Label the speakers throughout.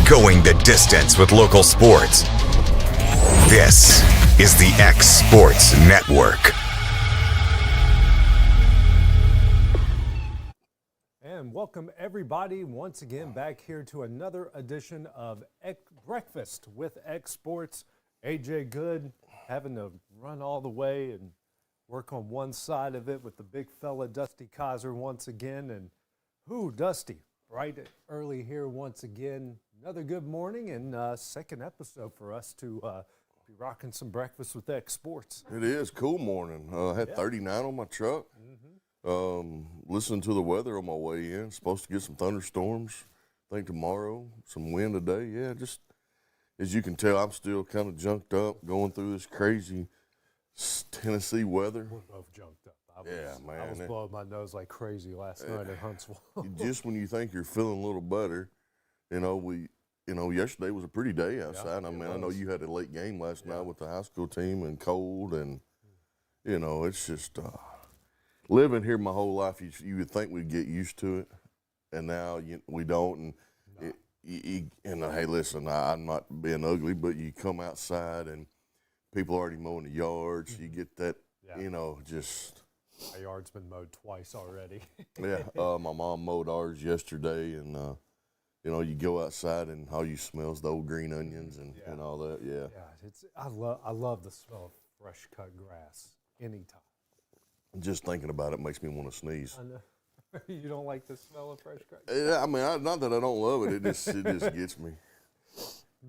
Speaker 1: Going the distance with local sports. This is the X Sports Network.
Speaker 2: And welcome everybody once again back here to another edition of Breakfast with X Sports. AJ Good having to run all the way and work on one side of it with the big fella Dusty Kaiser once again. And Dusty, bright early here once again. Another good morning and second episode for us to be rocking some Breakfast with X Sports.
Speaker 3: It is cool morning. I had 39 on my truck. Listening to the weather on my way in. Supposed to get some thunderstorms. I think tomorrow, some wind today. Yeah, just as you can tell, I'm still kind of junked up going through this crazy Tennessee weather.
Speaker 2: We're both junked up. I was
Speaker 3: man.
Speaker 2: blowing my nose like crazy last night at Huntsville.
Speaker 3: Just when you think you're feeling a little better, yesterday was a pretty day outside. I know you had a late game last night with the high school team and cold, and it's just living here my whole life. You would think we'd get used to it, and now we don't. And hey, listen, I'm not being ugly, but you come outside and people already mowing the yards. You get that, just.
Speaker 2: My yard's been mowed twice already.
Speaker 3: Yeah, my mom mowed ours yesterday, and you go outside and all you smell is the old green onions and all that. Yeah.
Speaker 2: Yeah, I love the smell of fresh cut grass anytime.
Speaker 3: Just thinking about it makes me want to sneeze.
Speaker 2: I know. You don't like the smell of fresh cut?
Speaker 3: Yeah, I mean, not that I don't love it. It just gets me.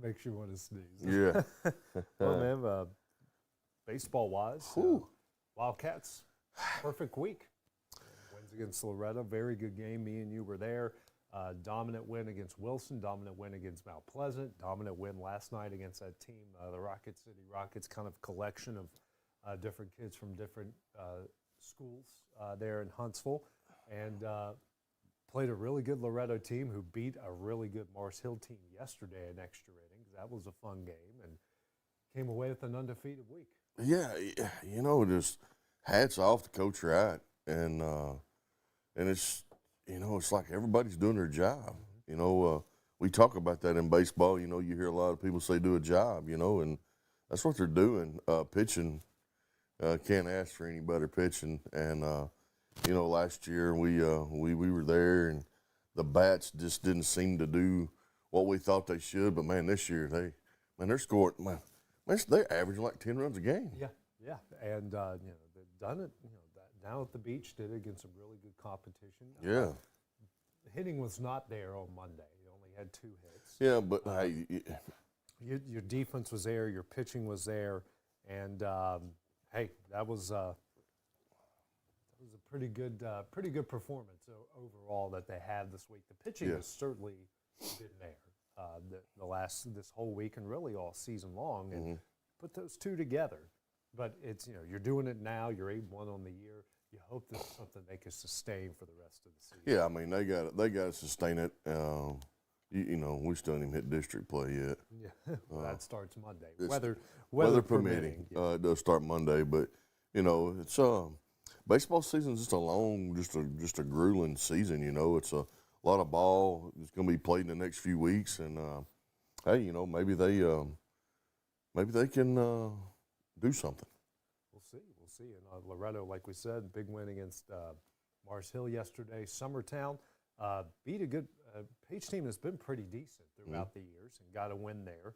Speaker 2: Makes you want to sneeze.
Speaker 3: Yeah.
Speaker 2: Well, man, baseball-wise, Wildcats, perfect week. Wins against Loretto, very good game. Me and you were there. Dominant win against Wilson, dominant win against Mount Pleasant, dominant win last night against that team, the Rocket City Rockets, kind of collection of different kids from different schools there in Huntsville. And played a really good Loretto team who beat a really good Mars Hill team yesterday in extra innings. That was a fun game and came away with an undefeated week.
Speaker 3: Yeah, just hats off to Coach Wright. And it's, it's like everybody's doing their job. We talk about that in baseball. You hear a lot of people say do a job, and that's what they're doing. Pitching, can't ask for any better pitching. And, last year we were there, and the bats just didn't seem to do what we thought they should. But man, this year they're scoring. Man, they're averaging like 10 runs a game.
Speaker 2: Yeah, and they've done it. Down at the beach, did it against some really good competition.
Speaker 3: Yeah,
Speaker 2: the hitting was not there on Monday. You only had 2 hits.
Speaker 3: Yeah, but hey,
Speaker 2: your defense was there, your pitching was there, and that was a pretty good performance overall that they had this week. The pitching has certainly been there this whole week and really all season long, and put those two together. But it's you're doing it now. You're 8-1 on the year. You hope this is something they can sustain for the rest of the season.
Speaker 3: Yeah, I mean they got to sustain it. We still haven't even hit district play yet.
Speaker 2: Yeah, that starts Monday.
Speaker 3: Weather permitting.
Speaker 2: Yeah.
Speaker 3: It does start Monday, but it's baseball season is just a long, just a grueling season. It's a lot of ball. It's going to be played in the next few weeks, and maybe they can do something.
Speaker 2: We'll see. And Loretto, like we said, big win against Mars Hill yesterday. Summertown beat a good Page team that's been pretty decent throughout the years and got a win there.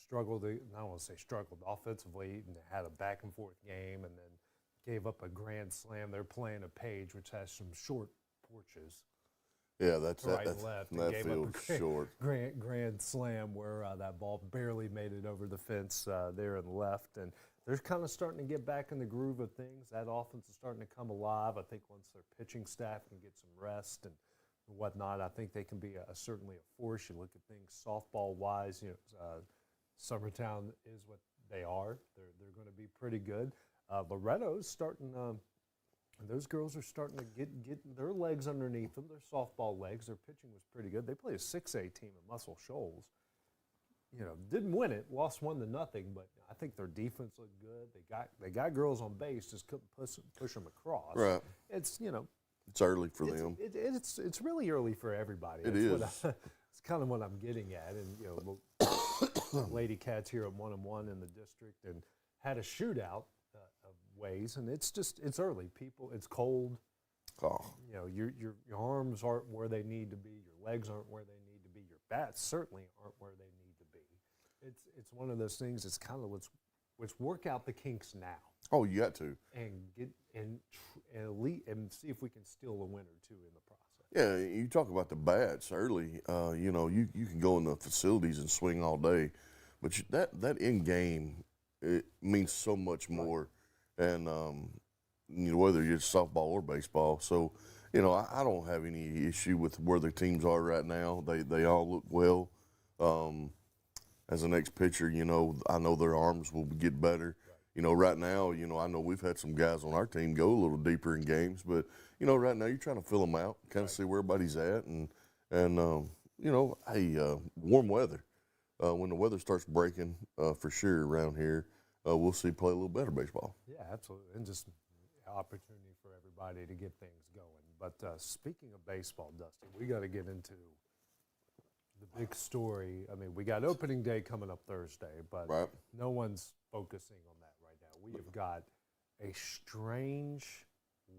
Speaker 2: Struggled, I don't want to say struggled offensively, and had a back and forth game, and then gave up a grand slam. They're playing a Page, which has some short porches.
Speaker 3: Yeah, that's
Speaker 2: right and left. And
Speaker 3: that
Speaker 2: gave
Speaker 3: feels
Speaker 2: up a
Speaker 3: short.
Speaker 2: Grand slam where that ball barely made it over the fence there and left. And they're kind of starting to get back in the groove of things. That offense is starting to come alive. I think once their pitching staff can get some rest and whatnot, I think they can be certainly a force. You look at things softball-wise, Summertown is what they are. They're going to be pretty good. Loretto's starting. Those girls are starting to get their legs underneath them. Their softball legs. Their pitching was pretty good. They played a 6A team at Muscle Shoals. Didn't win it. Lost 1-0, but I think their defense looked good. They got girls on base, just couldn't push them across.
Speaker 3: Right.
Speaker 2: It's
Speaker 3: It's early for them.
Speaker 2: It's really early for everybody.
Speaker 3: It is.
Speaker 2: It's kind of what I'm getting at. And, Lady Cats here at 1-1 in the district and had a shootout of ways. And it's early. It's cold.
Speaker 3: Oh,
Speaker 2: Your arms aren't where they need to be. Your legs aren't where they need to be. Your bats certainly aren't where they need to be. It's one of those things. It's kind of let's work out the kinks now.
Speaker 3: oh, you got to.
Speaker 2: And get and see if we can steal a win or two in the process.
Speaker 3: Yeah, you talk about the bats early. You can go in the facilities and swing all day, but that in game it means so much more, and whether you're softball or baseball. So, I don't have any issue with where the teams are right now. They all look well. As an ex-pitcher, I know their arms will get better. Right now, I know we've had some guys on our team go a little deeper in games, but right now you're trying to fill them out, kind of see where everybody's at, and warm weather. When the weather starts breaking, for sure around here, we'll see play a little better baseball.
Speaker 2: Yeah, absolutely, and just opportunity for everybody to get things going. But speaking of baseball, Dusty, we got to get into the big story. I mean, we got opening day coming up Thursday, but
Speaker 3: Right.
Speaker 2: no one's focusing on that right now. We have got a strange,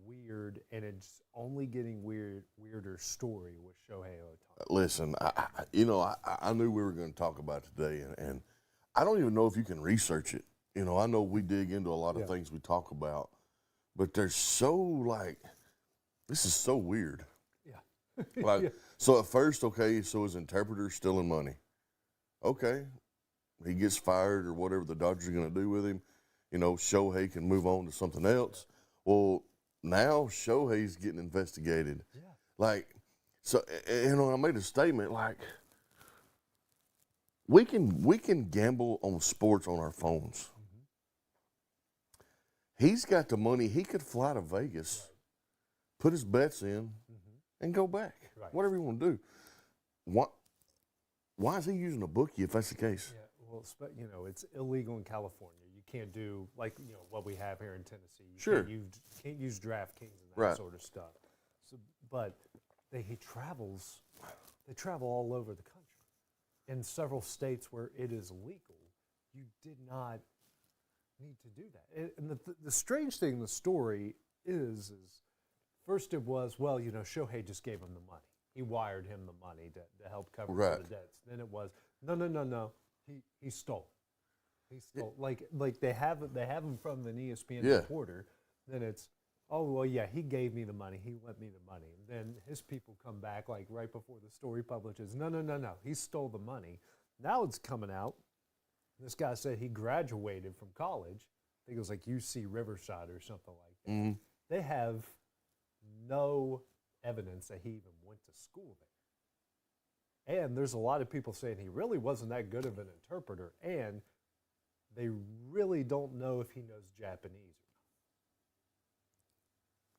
Speaker 2: weird, and it's only getting weirder story with Shohei Ohtani.
Speaker 3: Listen, I knew we were going to talk about it today, and I don't even know if you can research it. I know we dig into a lot of things we talk about, but they're so this is so weird.
Speaker 2: Yeah.
Speaker 3: So at first, so his interpreter's stealing money. Okay, he gets fired or whatever the Dodgers are going to do with him. Shohei can move on to something else. Well, now Shohei's getting investigated.
Speaker 2: Yeah.
Speaker 3: I made a statement we can gamble on sports on our phones.
Speaker 2: Mm-hmm.
Speaker 3: He's got the money. He could fly to Vegas, put his bets in, and go back.
Speaker 2: Right.
Speaker 3: Whatever you want to do. Why is he using a bookie if that's the case?
Speaker 2: Yeah, well, it's illegal in California. You can't do what we have here in Tennessee. You can't use DraftKings and that
Speaker 3: Right.
Speaker 2: sort of stuff. So, but he travels. They travel all over the country. In several states where it is legal, you did not need to do that. And the strange thing in the story is first it was, Shohei just gave him the money. He wired him the money to help cover
Speaker 3: Right.
Speaker 2: the debts. Then it was, no. He stole. He stole. Like they have him from an ESPN reporter. Then it's, he gave me the money. He lent me the money. And then his people come back right before the story publishes. No. He stole the money. Now it's coming out. This guy said he graduated from college. I think it was UC Riverside or something like that.
Speaker 3: Mm-hmm.
Speaker 2: They have no evidence that he even went to school there. And there's a lot of people saying he really wasn't that good of an interpreter, and they really don't know if he knows Japanese or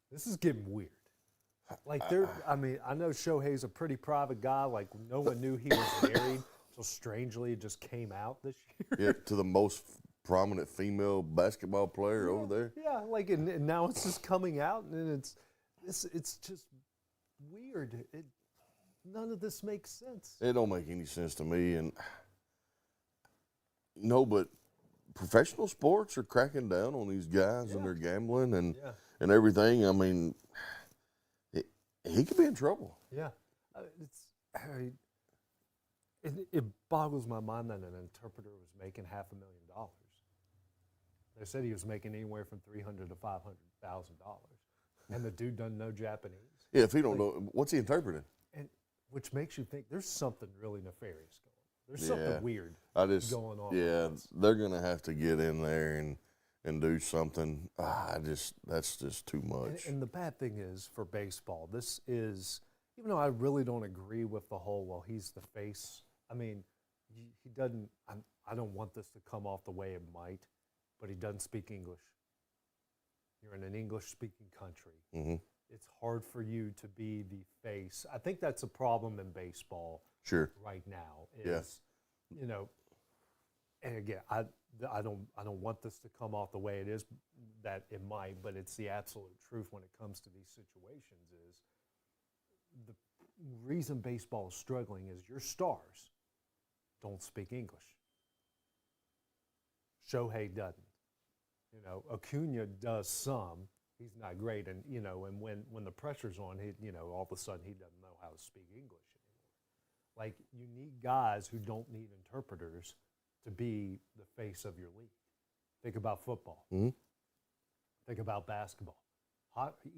Speaker 2: not. This is getting weird. I know Shohei's a pretty private guy. No one knew he was married, so strangely it just came out this year.
Speaker 3: Yeah, to the most prominent female basketball player over there.
Speaker 2: Yeah, and now it's just coming out, and it's just weird. None of this makes sense.
Speaker 3: It don't make any sense to me, and but professional sports are cracking down on these guys and their gambling and everything. I mean, he could be in trouble.
Speaker 2: Yeah, it boggles my mind that an interpreter was making $500,000. They said he was making anywhere from $300,000 to $500,000, and the dude doesn't know Japanese.
Speaker 3: Yeah, if he don't know, what's he interpreting?
Speaker 2: And which makes you think there's something really nefarious going on. There's something weird going on.
Speaker 3: Yeah, they're gonna have to get in there and do something. That's just too much.
Speaker 2: And the bad thing is for baseball, this is, even though I really don't agree with the whole, he's the face. I mean, he doesn't. I don't want this to come off the way it might, but he doesn't speak English. You're in an English-speaking country.
Speaker 3: Mm-hmm.
Speaker 2: It's hard for you to be the face. I think that's a problem in baseball.
Speaker 3: Sure.
Speaker 2: Right now is, and again, I don't want this to come off the way it is, that it might, but it's the absolute truth when it comes to these situations. Is reason baseball is struggling is your stars don't speak English. Shohei doesn't. You know, Acuna does some. He's not great, and you know, and when the pressure's on, all of a sudden he doesn't know how to speak English anymore. Like, you need guys who don't need interpreters to be the face of your league. Think about football.
Speaker 3: Mm-hmm.
Speaker 2: Think about basketball,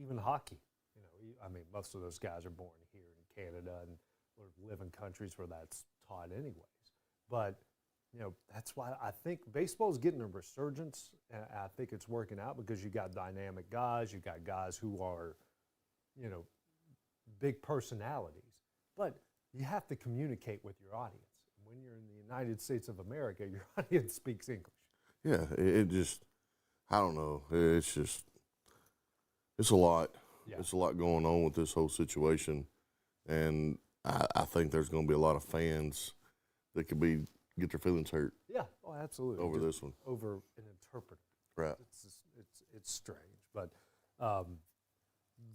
Speaker 2: even hockey. You know, I mean, most of those guys are born here in Canada and live in countries where that's taught anyways. But you know, that's why I think baseball is getting a resurgence, and I think it's working out because you got dynamic guys, you got guys who are, you know, big personalities. But you have to communicate with your audience. When you're in the United States of America, your audience speaks English.
Speaker 3: Yeah, it just, I don't know. It's just, it's a lot.
Speaker 2: Yeah.
Speaker 3: It's a lot going on with this whole situation. And I think there's going to be a lot of fans that could get their feelings hurt
Speaker 2: Yeah, oh, absolutely.
Speaker 3: over
Speaker 2: Just
Speaker 3: this one.
Speaker 2: over an interpreter.
Speaker 3: Right.
Speaker 2: It's strange. But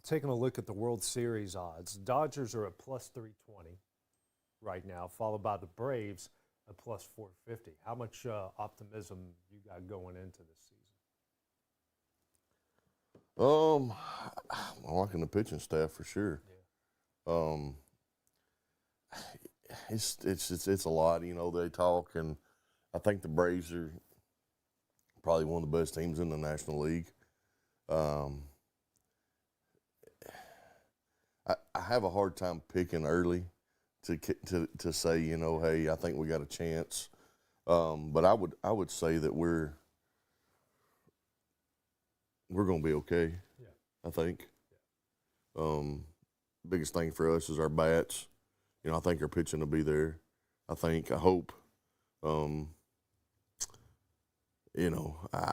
Speaker 2: taking a look at the World Series odds, Dodgers are at plus 320 right now, followed by the Braves at plus 450. How much optimism you got going into this season?
Speaker 3: I'm liking the pitching staff for sure.
Speaker 2: Yeah.
Speaker 3: It's a lot. You know, they talk, and I think the Braves are probably one of the best teams in the National League. I have a hard time picking early to say, you know, hey, I think we got a chance. But I would say that we're going to be okay.
Speaker 2: Yeah.
Speaker 3: I think. Biggest thing for us is our bats. You know, I think our pitching will be there. I hope. You know, I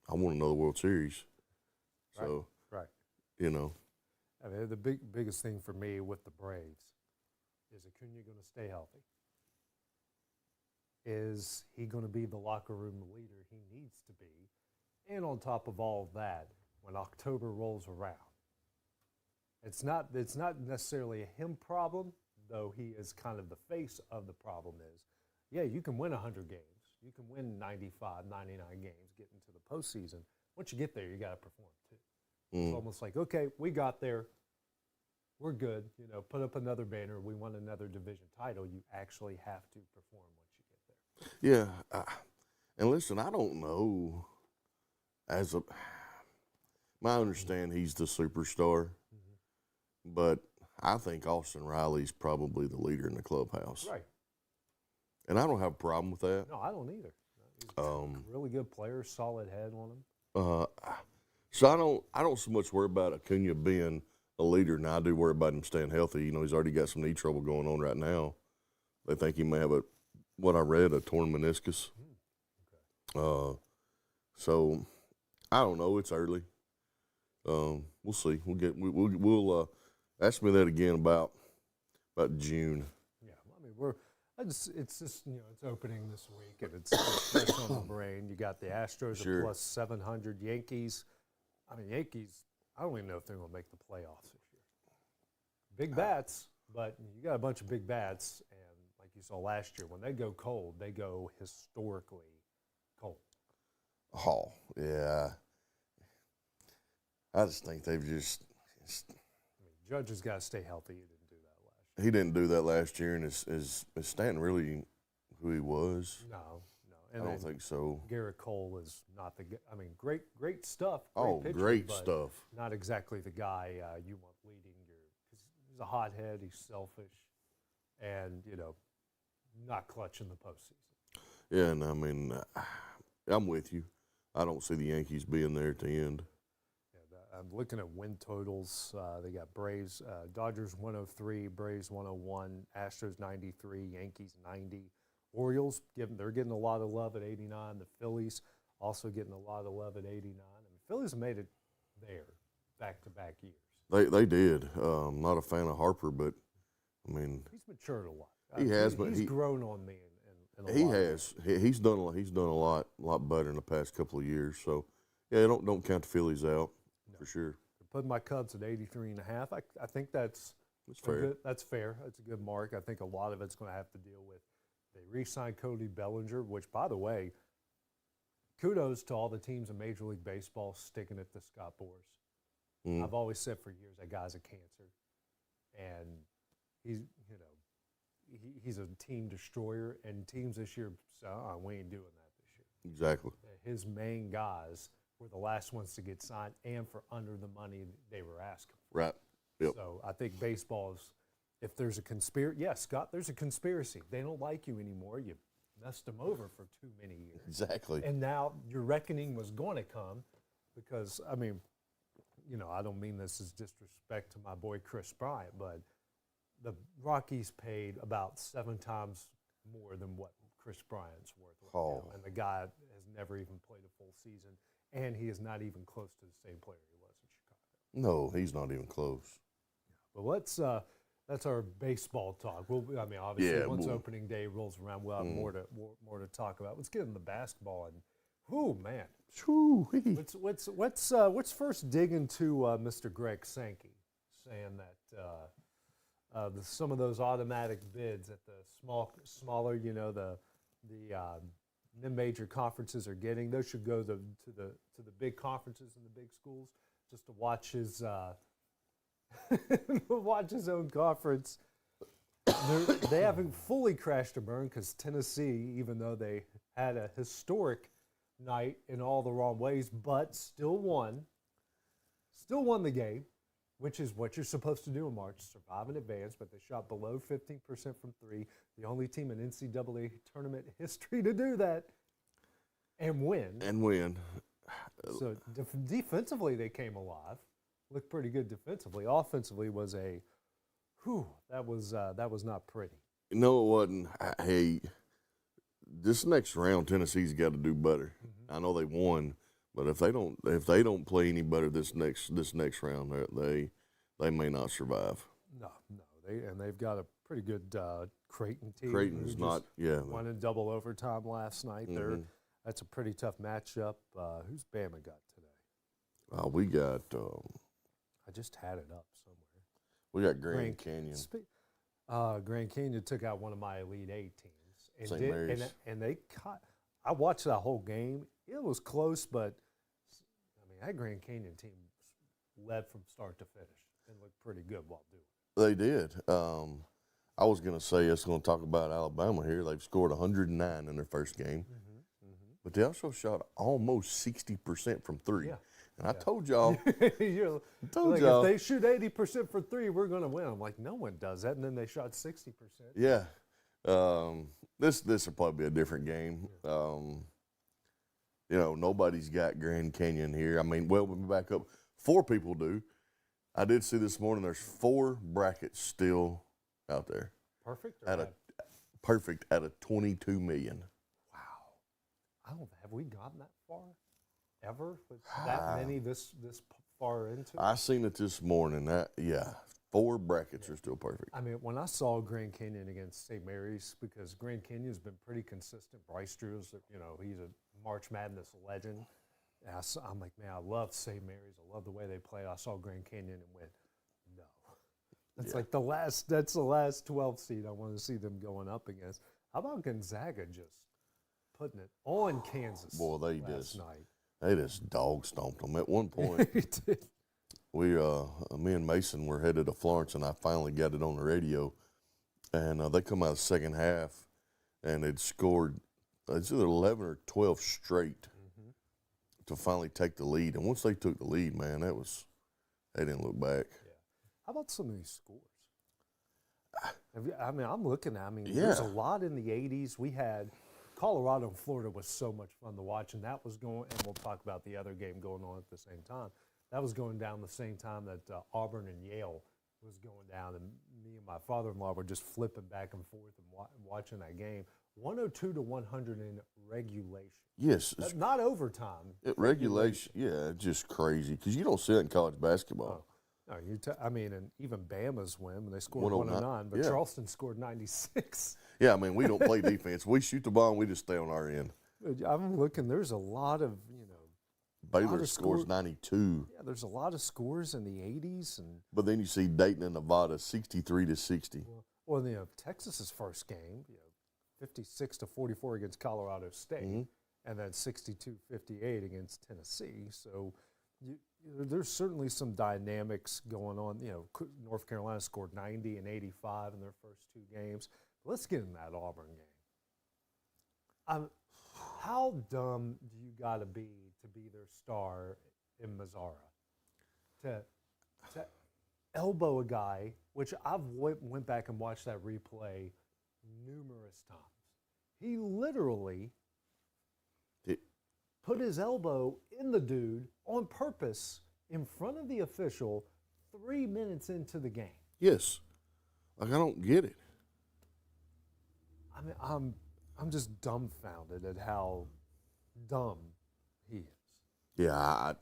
Speaker 3: want another World Series. So,
Speaker 2: Right.
Speaker 3: you know.
Speaker 2: I mean, the biggest thing for me with the Braves is Acuna going to stay healthy? Is he going to be the locker room leader he needs to be? And on top of all of that, when October rolls around, it's not necessarily a him problem, though he is kind of the face of the problem is, yeah, you can win 100 games. You can win 95, 99 games, get into the postseason. Once you get there, you got to perform too. It's almost like, okay, we got there. We're good. You know, put up another banner. We won another division title. You actually have to perform once you get there.
Speaker 3: Yeah. And listen, I don't know. My understanding, he's the superstar. But I think Austin Riley's probably the leader in the clubhouse.
Speaker 2: Right.
Speaker 3: And I don't have a problem with that.
Speaker 2: No, I don't either. He's a really good player, solid head on him.
Speaker 3: So I don't so much worry about Acuna being a leader, and I do worry about him staying healthy. You know, he's already got some knee trouble going on right now. They think he may have a torn meniscus.
Speaker 2: Okay.
Speaker 3: So I don't know. It's early. We'll see. We'll ask me that again about June.
Speaker 2: Yeah, I mean it's just it's opening this week and it's fresh on the brain. You got the Astros
Speaker 3: Sure.
Speaker 2: at plus 700, Yankees. I mean Yankees. I don't even know if they're going to make the playoffs this year. Big bats, but you got a bunch of big bats, and like you saw last year, when they go cold, they go historically cold.
Speaker 3: Oh, yeah. I just think they've just
Speaker 2: I mean, Judge has got to stay healthy. He didn't do that last year.
Speaker 3: he didn't do that last year, and is Stanton really who he was?
Speaker 2: No.
Speaker 3: I don't think so.
Speaker 2: Garrett Cole is not the – I mean, great stuff. Pitcher,
Speaker 3: Great
Speaker 2: but
Speaker 3: stuff.
Speaker 2: Not exactly the guy you want leading your – because he's a hothead, he's selfish, and, not clutch in the postseason.
Speaker 3: Yeah, and I mean, I'm with you. I don't see the Yankees being there at the end.
Speaker 2: Yeah, I'm looking at win totals. They got Braves, Dodgers 103, Braves 101, Astros 93, Yankees 90. Orioles, they're getting a lot of love at 89. The Phillies also getting a lot of love at 89. And the Phillies have made it there back-to-back years.
Speaker 3: They did. I'm not a fan of Harper, but, I mean.
Speaker 2: He's matured a lot.
Speaker 3: He has, but
Speaker 2: he's grown on me in a
Speaker 3: he
Speaker 2: lot.
Speaker 3: has. He's done a lot better in the past couple of years. So, yeah, don't count the Phillies out for sure.
Speaker 2: Putting my Cubs at 83.5. I think that's
Speaker 3: That's fair.
Speaker 2: That's fair. That's a good mark. I think a lot of it's going to have to deal with they re-signed Cody Bellinger, which, by the way, kudos to all the teams in Major League Baseball sticking it to Scott Boras. I've always said for years that guy's a cancer, and he's a team destroyer. And teams this year said, we ain't doing that this year.
Speaker 3: Exactly.
Speaker 2: His main guys were the last ones to get signed, and for under the money they were asking for.
Speaker 3: Right. Yep.
Speaker 2: So I think baseball is, if there's a conspiracy, yes, Scott, there's a conspiracy. They don't like you anymore. You messed them over for too many years.
Speaker 3: Exactly.
Speaker 2: And now your reckoning was going to come because, I mean, I don't mean this as disrespect to my boy Chris Bryant, but the Rockies paid about 7 times more than what Chris Bryant's worth right now. And the guy has never even played a full season, and he is not even close to the same player he was in Chicago.
Speaker 3: No, he's not even close.
Speaker 2: But that's our baseball talk. Obviously, once opening day rolls around, we'll have more to talk about. Let's get into the basketball. And, whoo, man. Let's first dig into Mr. Greg Sankey, saying that some of those automatic bids at the smaller, the mid-major conferences are getting, those should go to the big conferences and the big schools just to watch his watch his own conference. They haven't fully crashed and burned because Tennessee, even though they had a historic night in all the wrong ways, but still won the game, which is what you're supposed to do in March, survive and advance, but they shot below 15% from three, the only team in NCAA tournament history to do that, and win. So defensively, they came alive. Looked pretty good defensively. Offensively was that was not pretty.
Speaker 3: No, it wasn't. Hey, this next round, Tennessee's got to do better. Mm-hmm. I know they won, but if they don't play any better this next round, they may not survive.
Speaker 2: No, they've got a pretty good Creighton team.
Speaker 3: Creighton's not,
Speaker 2: won in double overtime last night.
Speaker 3: Mm-hmm.
Speaker 2: That's a pretty tough matchup. Who's Bama got today?
Speaker 3: We got.
Speaker 2: I just had it up somewhere.
Speaker 3: We got Grand Canyon.
Speaker 2: Grand Canyon took out one of my Elite Eight teams.
Speaker 3: St. Mary's.
Speaker 2: And they caught. I watched that whole game. It was close, but that Grand Canyon team led from start to finish and looked pretty good while doing it.
Speaker 3: They did. I was going to say, it's going to talk about Alabama here. They've scored 109 in their first game. But they also shot almost 60% from three.
Speaker 2: Yeah.
Speaker 3: And I told y'all.
Speaker 2: If they shoot 80% for three, we're going to win. I'm like, no one does that. And then they shot 60%.
Speaker 3: Yeah. This will probably be a different game. Nobody's got Grand Canyon here. We'll back up. 4 people do. I did see this morning there's 4 brackets still out there.
Speaker 2: Perfect?
Speaker 3: Perfect out of 22 million.
Speaker 2: Have we gotten that far ever with that many this far into it?
Speaker 3: I seen it this morning. 4 brackets are still perfect.
Speaker 2: When I saw Grand Canyon against St. Mary's, because Grand Canyon's been pretty consistent. Bryce Drew's, he's a March Madness legend. And I'm like, man, I love St. Mary's. I love the way they play. I saw Grand Canyon and went, no. That's the last 12 seed I want to see them going up against. How about Gonzaga just putting it on Kansas last night?
Speaker 3: They just dog stomped them at one point. Me and Mason were headed to Florence, and I finally got it on the radio. And they come out of the second half, and they'd scored it's either 11 or 12 straight to finally take the lead. And once they took the lead, man, they didn't look back.
Speaker 2: Yeah. How about some of these scores? I'm looking at there's a lot in the 80s. We had Colorado and Florida was so much fun to watch, and that was going, and we'll talk about the other game going on at the same time. That was going down the same time that Auburn and Yale was going down, and me and my father-in-law were just flipping back and forth and watching that game. 102 to 100 in regulation.
Speaker 3: Yes.
Speaker 2: Not overtime.
Speaker 3: Regulation, yeah, just crazy, because you don't see it in college basketball.
Speaker 2: No, and even Bama's win when they scored 109, but Charleston scored 96.
Speaker 3: Yeah, we don't play defense. We shoot the ball and we just stay on our end.
Speaker 2: I'm looking. There's a lot of
Speaker 3: Baylor
Speaker 2: of
Speaker 3: scores
Speaker 2: score-
Speaker 3: 92.
Speaker 2: Yeah, there's a lot of scores in the 80s, and
Speaker 3: But then you see Dayton and Nevada 63 to 60.
Speaker 2: well, you know, Texas's first game, 56 to 44 against Colorado State, and then 62-58 against Tennessee. So there's certainly some dynamics going on. You know, North Carolina scored 90 and 85 in their first two games. Let's get in that Auburn game. How dumb do you got to be their star in Mazzara? To elbow a guy, which I've went back and watched that replay numerous times. He literally put his elbow in the dude on purpose in front of the official 3 minutes into the game.
Speaker 3: Yes. Like, I don't get it.
Speaker 2: I mean, I'm just dumbfounded at how dumb he is.
Speaker 3: Yeah, I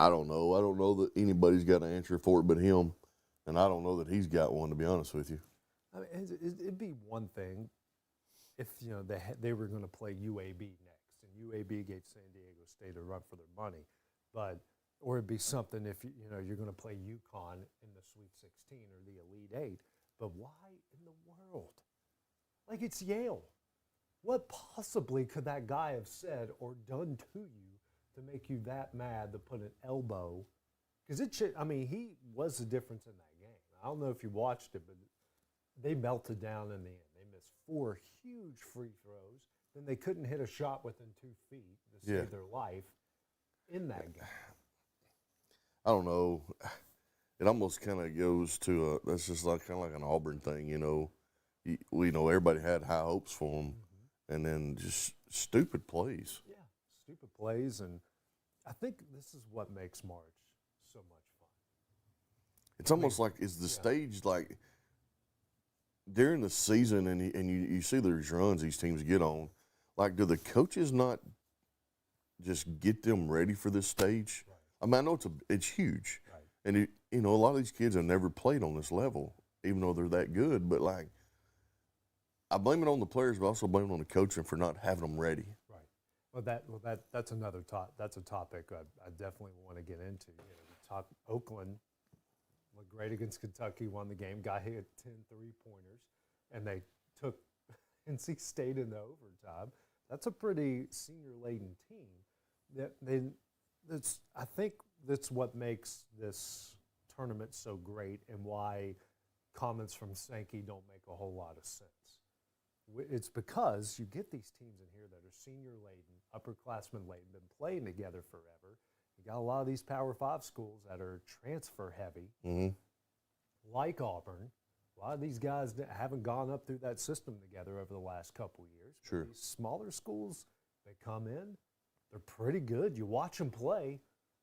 Speaker 3: don't know. I don't know that anybody's got an answer for it but him, and I don't know that he's got one, to be honest with you.
Speaker 2: I mean, it'd be one thing if, you know, they were going to play UAB next, and UAB gave San Diego State a run for their money, or it'd be something if you know you're going to play UConn in the Sweet 16 or the Elite Eight. But why in the world? Like, it's Yale. What possibly could that guy have said or done to you to make you that mad to put an elbow? Because he was the difference in that game. I don't know if you watched it, but they melted down in the end. They missed 4 huge free throws. Then they couldn't hit a shot within 2 feet to save their life in that game.
Speaker 3: I don't know. It almost kind of goes to that's just like kind of like an Auburn thing, you know. We know everybody had high hopes for them, and then just stupid plays.
Speaker 2: Yeah, stupid plays, and I think this is what makes March so much fun.
Speaker 3: It's almost like, is the stage like during the season, and you see those runs these teams get on, like, do the coaches not just get them ready for this stage?
Speaker 2: Right.
Speaker 3: I mean, I know it's huge,
Speaker 2: Right.
Speaker 3: and you know, a lot of these kids have never played on this level, even though they're that good. But like, I blame it on the players, but also blame it on the coaching for not having them ready.
Speaker 2: Right. Well, that's another that's a topic I definitely want to get into. You know, we talk Oakland looked great against Kentucky, won the game, got hit 10 3-pointers, and they took NC State into overtime. That's a pretty senior-laden team. I think that's what makes this tournament so great, and why comments from Sankey don't make a whole lot of sense. It's because you get these teams in here that are senior-laden, upperclassmen-laden, been playing together forever. You got a lot of these Power 5 schools that are transfer-heavy, like Auburn. A lot of these guys haven't gone up through that system together over the last couple of years. But
Speaker 3: Sure.
Speaker 2: these smaller schools, they come in, they're pretty good. You watch them play,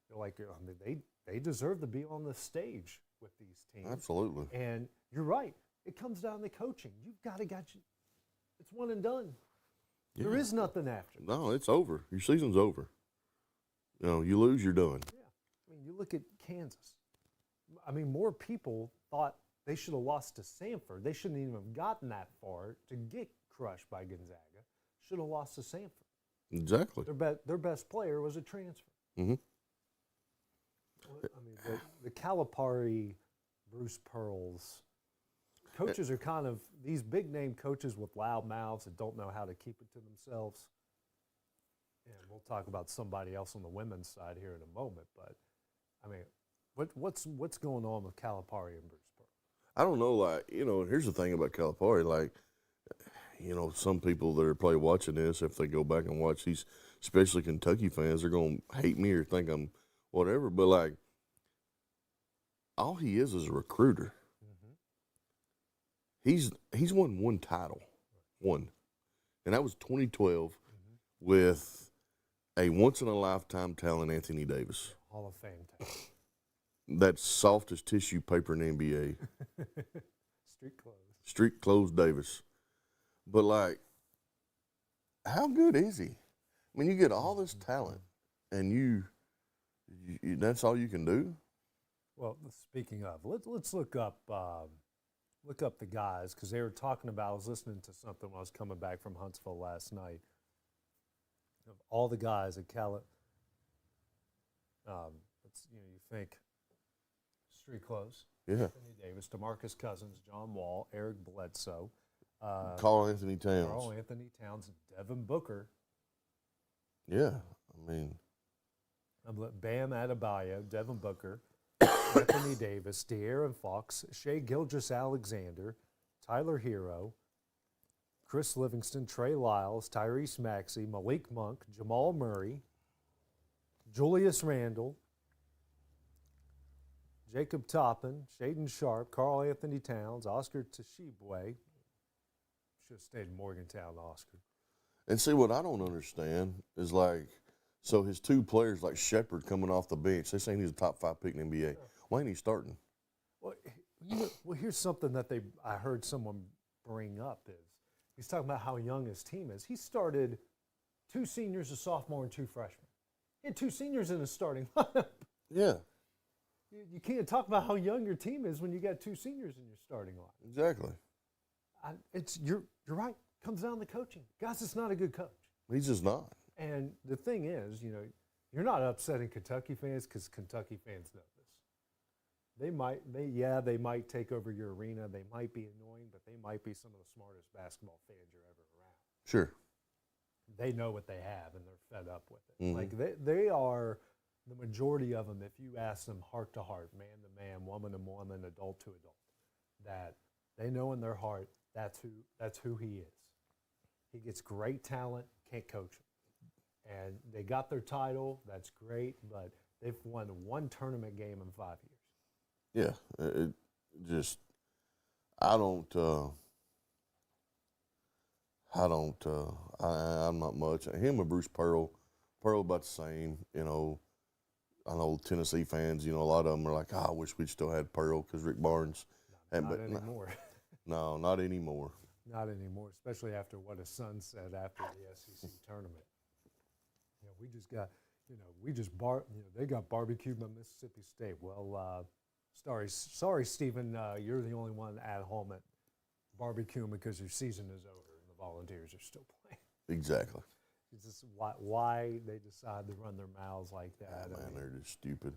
Speaker 2: they're like, I mean, they deserve to be on the stage with these teams.
Speaker 3: Absolutely.
Speaker 2: And you're right. It comes down to coaching. You've got to it's one and done.
Speaker 3: Yeah.
Speaker 2: There is nothing after.
Speaker 3: No, it's over. Your season's over. You know, you lose, you're done.
Speaker 2: Yeah. I mean, you look at Kansas. I mean, more people thought they should have lost to Samford. They shouldn't even have gotten that far to get crushed by Gonzaga. Should have lost to Samford.
Speaker 3: Exactly.
Speaker 2: Their best player was a transfer.
Speaker 3: Mm-hmm.
Speaker 2: I mean, the Calipari, Bruce Pearls, coaches are kind of these big-name coaches with loud mouths that don't know how to keep it to themselves. And we'll talk about somebody else on the women's side here in a moment. But, I mean, what's going on with Calipari and Bruce Pearl?
Speaker 3: I don't know, like, you know, here's the thing about Calipari, like, you know, some people that are probably watching this, if they go back and watch these, especially Kentucky fans, they're going to hate me or think I'm whatever. But, like, all he is a recruiter. He's won one title, and that was 2012 with a once-in-a-lifetime talent, Anthony Davis.
Speaker 2: Hall of Fame talent.
Speaker 3: That's soft as tissue paper in the NBA. Street clothes Davis. But, like, how good is he? I mean, you get all this talent, and you that's all you can do?
Speaker 2: Well, speaking of, let's look up the guys, because they were talking about, I was listening to something when I was coming back from Huntsville last night, of all the guys at You think street clothes.
Speaker 3: Yeah.
Speaker 2: Anthony Davis, DeMarcus Cousins, John Wall, Eric Bledsoe,
Speaker 3: Carl Anthony Towns.
Speaker 2: Carl Anthony Towns, Devin Booker,
Speaker 3: Yeah. I mean,
Speaker 2: Bam Adebayo, Devin Booker, Anthony Davis, De'Aaron Fox, Shai Gilgeous-Alexander, Tyler Hero, Chris Livingston, Trey Lyles, Tyrese Maxey, Malik Monk, Jamal Murray, Julius Randle, Jacob Toppin, Shaden Sharp, Carl Anthony Towns, Oscar Tshiebwe. Should have stayed in Morgantown, Oscar.
Speaker 3: and see what I don't understand is like, so his two players like Shepard coming off the bench, they're saying he's a top 5 pick in the NBA. Why ain't he starting?
Speaker 2: Well, here's something that I heard someone bring up is he's talking about how young his team is. He started 2 seniors, a sophomore, and 2 freshmen. He had 2 seniors in his starting lineup.
Speaker 3: Yeah,
Speaker 2: You can't talk about how young your team is when you got 2 seniors in your starting lineup.
Speaker 3: exactly.
Speaker 2: You're right. Comes down to coaching. Guys, it's not a good coach.
Speaker 3: He's just not.
Speaker 2: And the thing is, you're not upsetting Kentucky fans because Kentucky fans know this. They might take over your arena. They might be annoying, but they might be some of the smartest basketball fans you're ever around.
Speaker 3: Sure.
Speaker 2: They know what they have, and they're fed up with it.
Speaker 3: Mhm.
Speaker 2: Like they are, the majority of them, if you ask them heart to heart, man to man, woman to woman, adult to adult, that they know in their heart that's who he is. He gets great talent, can't coach him. And they got their title, that's great, but they've won 1 tournament game in 5 years.
Speaker 3: Yeah, it just I'm not much. Him and Bruce Pearl about the same. I know Tennessee fans. A lot of them are like, I wish we'd still had Pearl because Rick Barnes.
Speaker 2: Not anymore.
Speaker 3: No, not anymore.
Speaker 2: Not anymore, especially after what his son said after the SEC tournament. We just got, they got barbecued by Mississippi State. Well, sorry, Stephen, you're the only one at home at barbecuing because your season is over and the Volunteers are still playing.
Speaker 3: Exactly.
Speaker 2: It's just why they decide to run their mouths like that.
Speaker 3: Man, they're just stupid.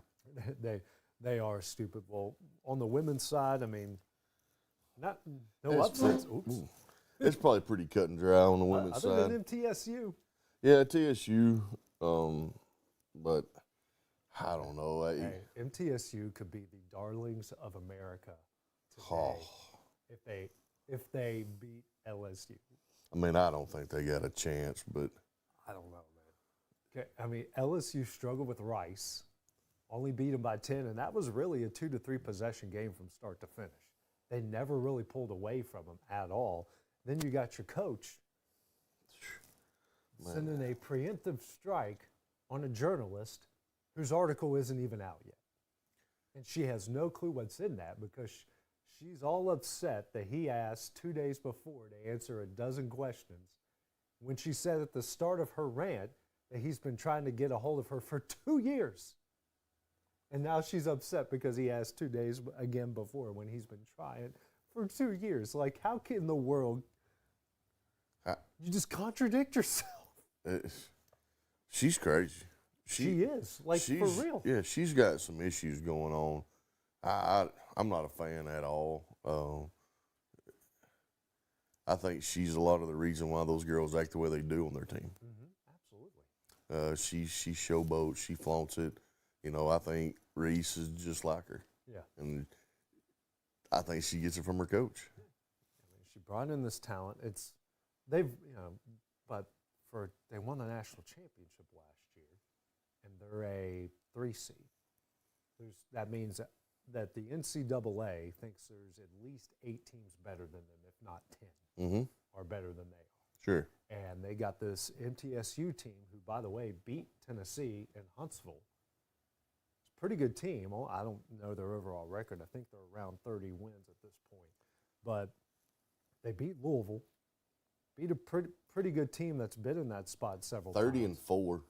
Speaker 2: They are stupid. Well, on the women's side, no
Speaker 3: It's
Speaker 2: upsets.
Speaker 3: pretty-
Speaker 2: Oops.
Speaker 3: It's probably pretty cut and dry on the women's
Speaker 2: Other
Speaker 3: side.
Speaker 2: than MTSU.
Speaker 3: Yeah, TSU, but I don't know.
Speaker 2: Hey, MTSU could be the darlings of America today
Speaker 3: Oh.
Speaker 2: if they beat LSU.
Speaker 3: I don't think they got a chance, but
Speaker 2: I don't know, man. Okay, LSU struggled with Rice, only beat them by 10, and that was really a 2 to 3 possession game from start to finish. They never really pulled away from them at all. Then you got your coach sending a preemptive strike on a journalist whose article isn't even out yet. And she has no clue what's in that because she's all upset that he asked 2 days before to answer a dozen questions when she said at the start of her rant that he's been trying to get a hold of her for 2 years. And now she's upset because he asked 2 days again before when he's been trying for 2 years. Like, how can in the world you just contradict yourself?
Speaker 3: She's crazy.
Speaker 2: She is, like, for real.
Speaker 3: Yeah, she's got some issues going on. I'm not a fan at all. I think she's a lot of the reason why those girls act the way they do on their team.
Speaker 2: Mm-hmm. Absolutely.
Speaker 3: She showboats, she flaunts it. I think Reese is just like her.
Speaker 2: Yeah.
Speaker 3: And I think she gets it from her coach.
Speaker 2: She brought in this talent. They won the national championship last year, and they're a 3 seed. That means that the NCAA thinks there's at least 8 teams better than them, if not 10, are better than they are.
Speaker 3: Sure.
Speaker 2: And they got this MTSU team who, by the way, beat Tennessee in Huntsville. It's a pretty good team. I don't know their overall record. I think they're around 30 wins at this point. But they beat Louisville, beat a pretty good team that's been in that spot several times.
Speaker 3: 30-4.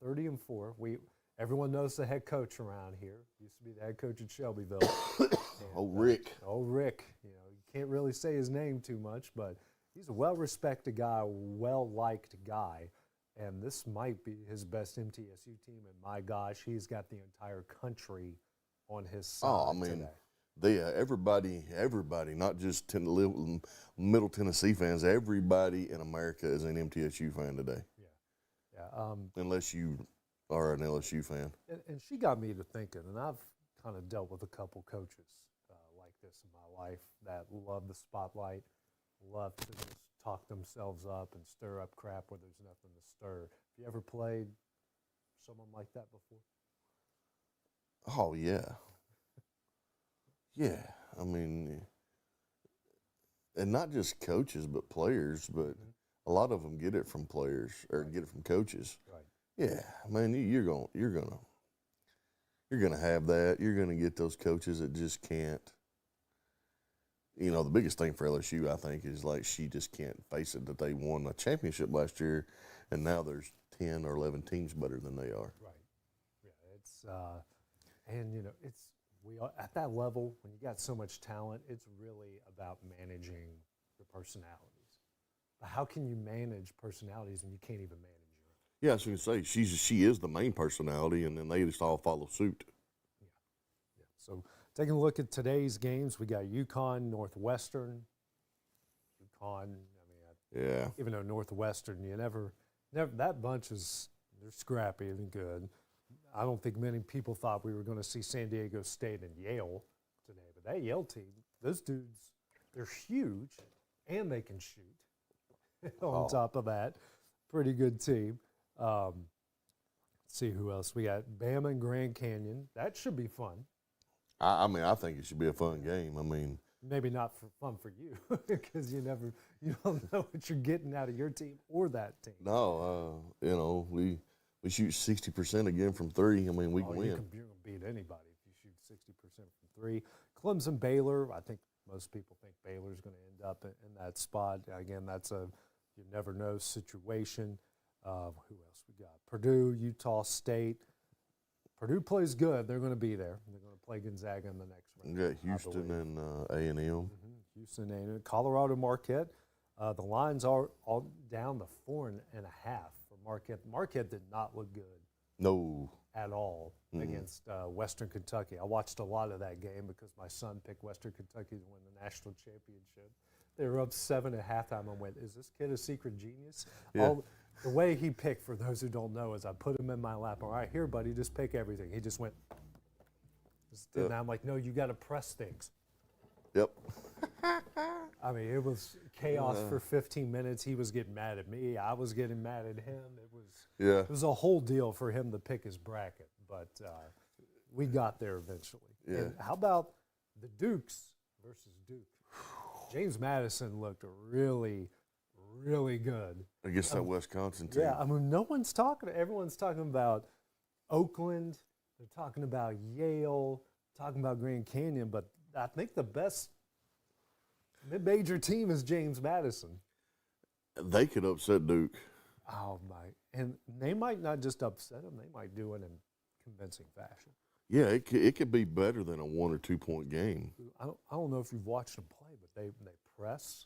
Speaker 2: They're 30-4. Everyone knows the head coach around here. Used to be the head coach at Shelbyville.
Speaker 3: Rick.
Speaker 2: Rick. You can't really say his name too much, but he's a well-respected guy, well-liked guy. and this might be his best MTSU team. And my gosh, he's got the entire country on his side
Speaker 3: Oh, I mean,
Speaker 2: today.
Speaker 3: everybody, not just Middle Tennessee fans, everybody in America is an MTSU fan today,
Speaker 2: Yeah.
Speaker 3: unless you are an LSU fan.
Speaker 2: And she got me to thinking, and I've kind of dealt with a couple coaches like this in my life that love the spotlight, love to just talk themselves up and stir up crap where there's nothing to stir. Have you ever played someone like that before?
Speaker 3: Oh, yeah. Yeah. I mean, and not just coaches, but players, but a lot of them get it from players or get it from coaches.
Speaker 2: Right.
Speaker 3: Yeah, man, you're gonna have that. You're gonna get those coaches that just can't. You know, the biggest thing for LSU, I think, is like she just can't face it that they won a championship last year, and now there's 10 or 11 teams better than they are.
Speaker 2: Right. Yeah. It's and you know we are at that level when you got so much talent. It's really about managing the personalities. But how can you manage personalities when you can't even manage?
Speaker 3: Yeah, I was going to say she is the main personality, and then they just all follow suit.
Speaker 2: Yeah. So taking a look at today's games, we got UConn, Northwestern. UConn,
Speaker 3: Yeah.
Speaker 2: even though Northwestern, you never that bunch they're scrappy and good. I don't think many people thought we were going to see San Diego State and Yale today, but that Yale team, those dudes, they're huge and they can shoot. On top of that, pretty good team. Let's see who else. We got Bama and Grand Canyon. That should be fun.
Speaker 3: I mean, I think it should be a fun game. I mean,
Speaker 2: maybe not for fun for you because you don't know what you're getting out of your team or that team.
Speaker 3: No, you know, we shoot 60% again from three. I mean, we can win.
Speaker 2: You're gonna beat anybody if you shoot 60% from three. Clemson, Baylor. I think most people think Baylor's going to end up in that spot. Again, that's a you never know situation. Who else we got? Purdue, Utah State. Purdue plays good. They're going to be there. They're going to play Gonzaga in the next round.
Speaker 3: We got Houston and A&M.
Speaker 2: Houston, A&M. Colorado, Marquette. The lines are all down to 4.5 for Marquette. Marquette did not look good.
Speaker 3: No.
Speaker 2: At all against Western Kentucky. I watched a lot of that game because my son picked Western Kentucky to win the national championship. They were up 7 at halftime. I went, is this kid a secret genius?
Speaker 3: Yeah.
Speaker 2: The way he picked, for those who don't know, is I put him in my lap. All right, here, buddy, just pick everything. He just went. And I'm like, no, you got to press things.
Speaker 3: Yep.
Speaker 2: I mean, it was chaos for 15 minutes. He was getting mad at me. I was getting mad at him. It was a whole deal for him to pick his bracket, but we got there eventually.
Speaker 3: Yeah.
Speaker 2: And how about the Dukes versus Duke? James Madison looked really, really good
Speaker 3: Against that Wisconsin team.
Speaker 2: Yeah, I mean, everyone's talking about Oakland. They're talking about Yale, talking about Grand Canyon, but I think the best mid-major team is James Madison.
Speaker 3: They could upset Duke.
Speaker 2: Oh, my. And they might not just upset them. They might do it in convincing fashion.
Speaker 3: Yeah, it could be better than a 1 or 2 point game.
Speaker 2: I don't know if you've watched them play, but they press.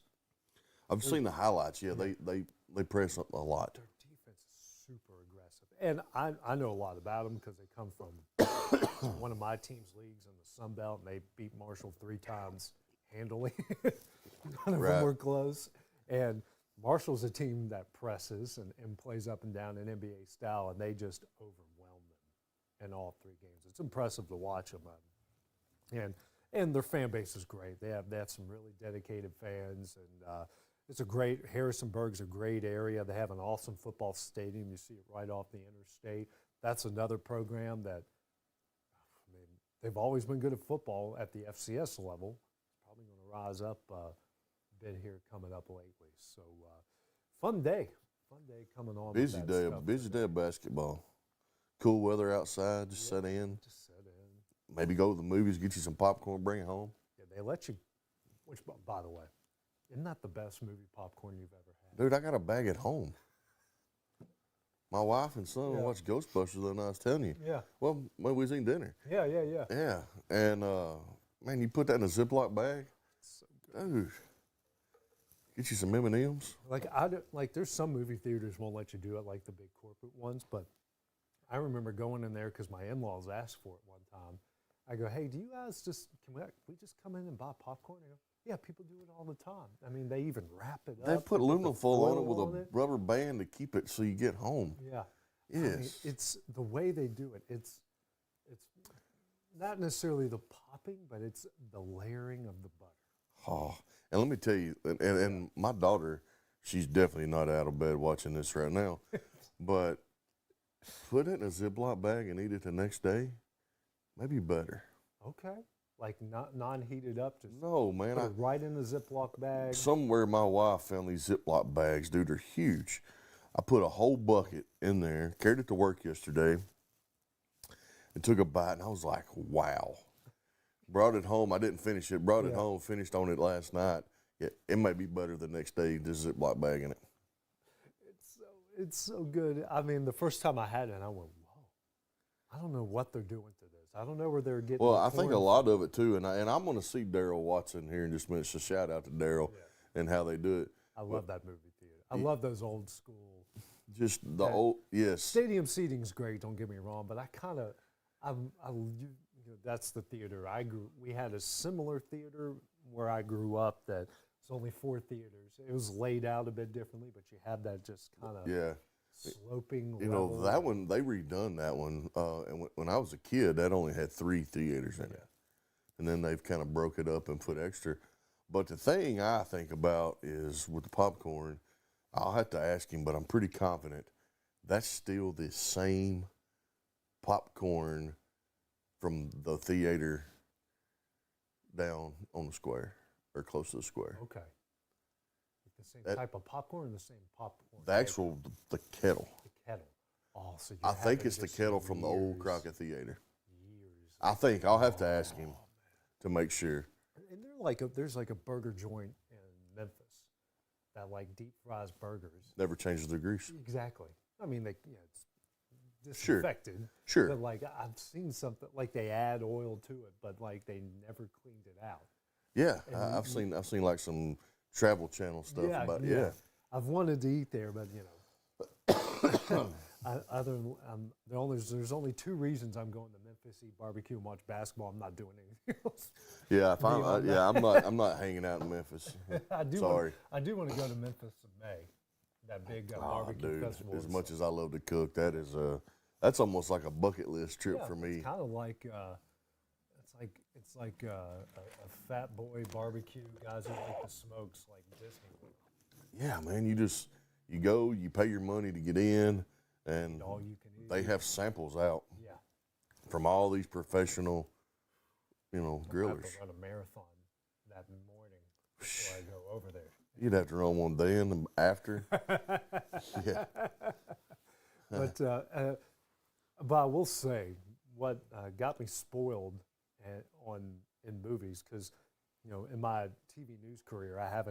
Speaker 3: I've seen the highlights. Yeah, they press a lot.
Speaker 2: Their defense is super aggressive. And I know a lot about them because they come from one of my team's leagues in the Sun Belt, and they beat Marshall 3 times handily. None of them were close. And Marshall's a team that presses and plays up and down in NBA style, and they just overwhelm them in all 3 games. It's impressive to watch them. And their fan base is great. They have some really dedicated fans, and it's a great – Harrisonburg's a great area. They have an awesome football stadium. You see it right off the interstate. That's another program that – I mean, they've always been good at football at the FCS level. It's probably going to rise up a bit here coming up lately. So, fun day coming on.
Speaker 3: Busy day of basketball. Cool weather outside, just sit in. Maybe go to the movies, get you some popcorn, bring it home.
Speaker 2: Yeah, they let you, which, by the way, isn't that the best movie popcorn you've ever had?
Speaker 3: Dude, I got a bag at home. My wife and son watched Ghostbusters the other night, I was telling you.
Speaker 2: Yeah.
Speaker 3: Well, when we was eating dinner.
Speaker 2: Yeah.
Speaker 3: Yeah. And, man, you put that in a Ziploc bag.
Speaker 2: So good.
Speaker 3: Dude. Get you some M&Ms.
Speaker 2: Like I don't, like there's some movie theaters won't let you do it, like the big corporate ones. But I remember going in there because my in-laws asked for it one time. I go, hey, do you guys we just come in and buy popcorn? They go, yeah, people do it all the time. I mean, they even wrap it
Speaker 3: They
Speaker 2: up.
Speaker 3: put aluminum foil on it with
Speaker 2: on
Speaker 3: a
Speaker 2: it.
Speaker 3: rubber band to keep it so you get home.
Speaker 2: Yeah.
Speaker 3: Yes.
Speaker 2: I mean, it's the way they do it. It's not necessarily the popping, but it's the layering of the butter.
Speaker 3: Oh, and let me tell you, and my daughter, she's definitely not out of bed watching this right now, but put it in a Ziploc bag and eat it the next day, maybe better.
Speaker 2: Okay. Like not non-heated up, just
Speaker 3: No, man.
Speaker 2: put it right in the Ziploc bag.
Speaker 3: Somewhere my wife found these Ziploc bags, dude, they're huge. I put a whole bucket in there, carried it to work yesterday, and took a bite, and I was like, wow. Brought it home. I didn't finish it. Brought it home, finished on it last night. Yeah, it may be better the next day, this Ziploc bag in it.
Speaker 2: It's so good. I mean, the first time I had it, I went, whoa. I don't know what they're doing to this. I don't know where they're getting.
Speaker 3: Well,
Speaker 2: the
Speaker 3: I think a
Speaker 2: corn
Speaker 3: lot of it too, and I'm going to see Daryl Watson here in just a minute. So shout out to Daryl and how they do it.
Speaker 2: I love that movie theater. I love those old school.
Speaker 3: Just the old, yes.
Speaker 2: Stadium seating's great. Don't get me wrong, but I kind of, that's the theater I grew. We had a similar theater where I grew up that it's only 4 theaters. It was laid out a bit differently, but you had that just kind of sloping.
Speaker 3: You know, that one, they redone that one. And when I was a kid, that only had 3 theaters in it. And then they've kind of broke it up and put extra. But the thing I think about is with the popcorn, I'll have to ask him, but I'm pretty confident that's still the same popcorn from the theater down on the square or close to the square.
Speaker 2: Okay. The same type of popcorn or the same popcorn?
Speaker 3: The actual, the kettle.
Speaker 2: The kettle. Oh, so
Speaker 3: I think it's the kettle from the old
Speaker 2: years.
Speaker 3: Crockett Theater.
Speaker 2: Years.
Speaker 3: I think I'll have to ask him to make sure.
Speaker 2: And there's like a burger joint in Memphis that like deep fries burgers.
Speaker 3: Never changes the grease.
Speaker 2: Exactly. I mean, it's disinfected.
Speaker 3: Sure.
Speaker 2: But like I've seen something like they add oil to it, but like they never cleaned it out.
Speaker 3: Yeah, I've seen like some Travel Channel stuff about it. Yeah.
Speaker 2: I've wanted to eat there, but there's only 2 reasons I'm going to Memphis, eat barbecue, and watch basketball. I'm not doing anything else.
Speaker 3: Yeah, I'm not hanging out in Memphis. Sorry.
Speaker 2: I do want to go to Memphis in May. That big barbecue festival.
Speaker 3: As much as I love to cook, that's almost like a bucket list trip for me.
Speaker 2: It's kind of like it's like a fat boy barbecue, guys who like the smokes, like Disney World.
Speaker 3: Yeah, man, you go, you pay your money to get in, and
Speaker 2: all you can eat.
Speaker 3: they have samples out
Speaker 2: Yeah.
Speaker 3: from all these professional, grillers.
Speaker 2: I have to run a marathon that morning before I go over there.
Speaker 3: You'd have to run one then and after. Yeah.
Speaker 2: But I will say what got me spoiled in movies, because in my TV news career I've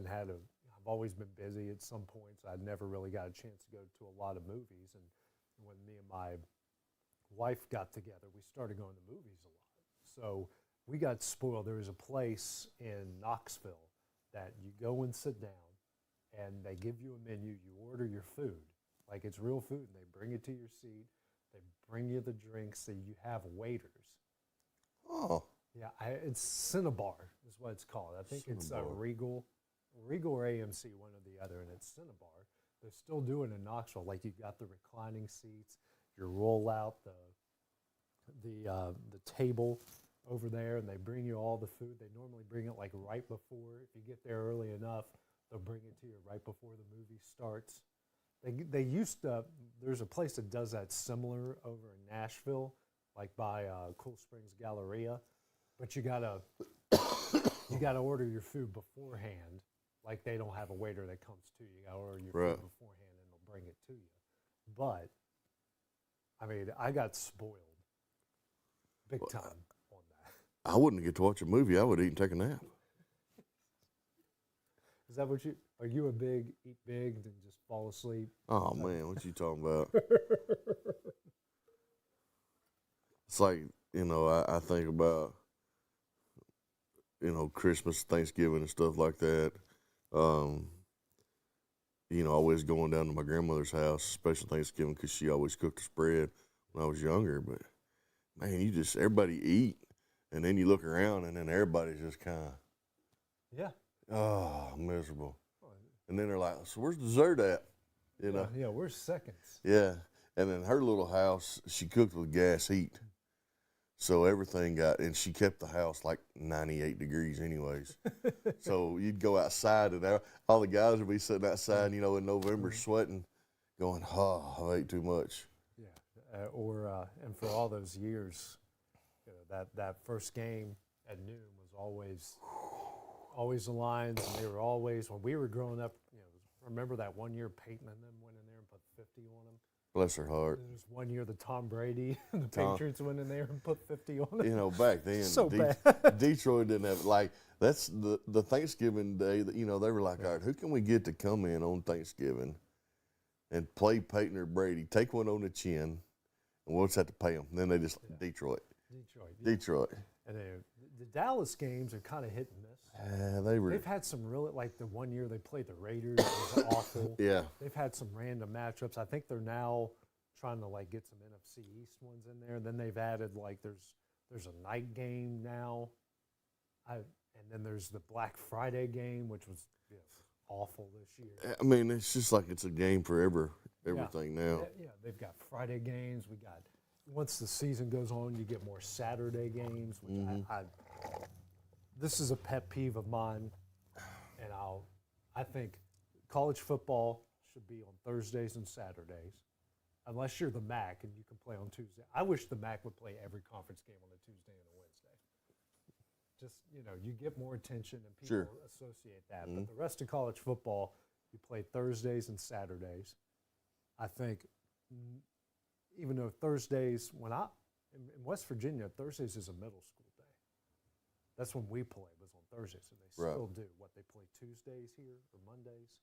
Speaker 2: always been busy at some points. I never really got a chance to go to a lot of movies, and when me and my wife got together, we started going to movies a lot. So we got spoiled. There was a place in Knoxville that you go and sit down, and they give you a menu. You order your food, like it's real food, and they bring it to your seat. They bring you the drinks. So you have waiters.
Speaker 3: Oh.
Speaker 2: Yeah, it's Cinnabar is what it's called. I think it's Regal or AMC, one or the other, and it's Cinnabar. They're still doing it in Knoxville. Like you've got the reclining seats. You roll out the table over there, and they bring you all the food. They normally bring it like right before. If you get there early enough, they'll bring it to you right before the movie starts. They used to. There's a place that does that similar over in Nashville, like by Cool Springs Galleria, but you gotta order your food beforehand. Like they don't have a waiter that comes to you. You gotta order your food beforehand, and they'll bring it to you. But I mean, I got spoiled big time on that.
Speaker 3: I wouldn't get to watch a movie. I would eat and take a nap.
Speaker 2: Is that what are you a big eat big and just fall asleep?
Speaker 3: Oh man, what you talking about? It's like, I think about, Christmas, Thanksgiving and stuff like that. always going down to my grandmother's house, special Thanksgiving, because she always cooked a spread when I was younger. But, man, everybody eat, and then you look around, and then everybody's just kind of,
Speaker 2: Yeah.
Speaker 3: oh, miserable. And then they're like, so where's dessert at? You know?
Speaker 2: Yeah, we're seconds.
Speaker 3: Yeah. And then her little house, she cooked with gas heat. So everything and she kept the house like 98 degrees anyways. So you'd go outside and all the guys would be sitting outside, in November sweating, going, oh, I ate too much.
Speaker 2: Yeah. And for all those years, that first game at noon was always the Lions, and they were always, when we were growing up, remember that one year Peyton and them went in there and put 50 on them?
Speaker 3: Bless her heart.
Speaker 2: There was one year that Tom Brady and the Patriots went in there and put 50 on them.
Speaker 3: Back then,
Speaker 2: So bad.
Speaker 3: Detroit didn't have, that's the Thanksgiving day that, they were like, all right, who can we get to come in on Thanksgiving and play Peyton or Brady, take one on the chin, and we'll just have to pay them. And then they just, Detroit.
Speaker 2: Detroit. And the Dallas games are kind of hit and miss. They've had some really, like the one year they played the Raiders, it was awful.
Speaker 3: Yeah.
Speaker 2: They've had some random matchups. I think they're now trying to get some NFC East ones in there. Then they've added there's a night game now, and then there's the Black Friday game, which was awful this year.
Speaker 3: I mean, it's just like it's a game for everything now.
Speaker 2: Yeah, they've got Friday games. Once the season goes on, you get more Saturday games, which this is a pet peeve of mine, and I think college football should be on Thursdays and Saturdays, unless you're the MAC and you can play on Tuesday. I wish the MAC would play every conference game on a Tuesday and a Wednesday. Just, you get more attention and people associate that. But the rest of college football, you play Thursdays and Saturdays. I think even though Thursdays, in West Virginia, Thursdays is a middle school day. That's when we play, was on Thursdays, and they still do. What, they play Tuesdays here or Mondays?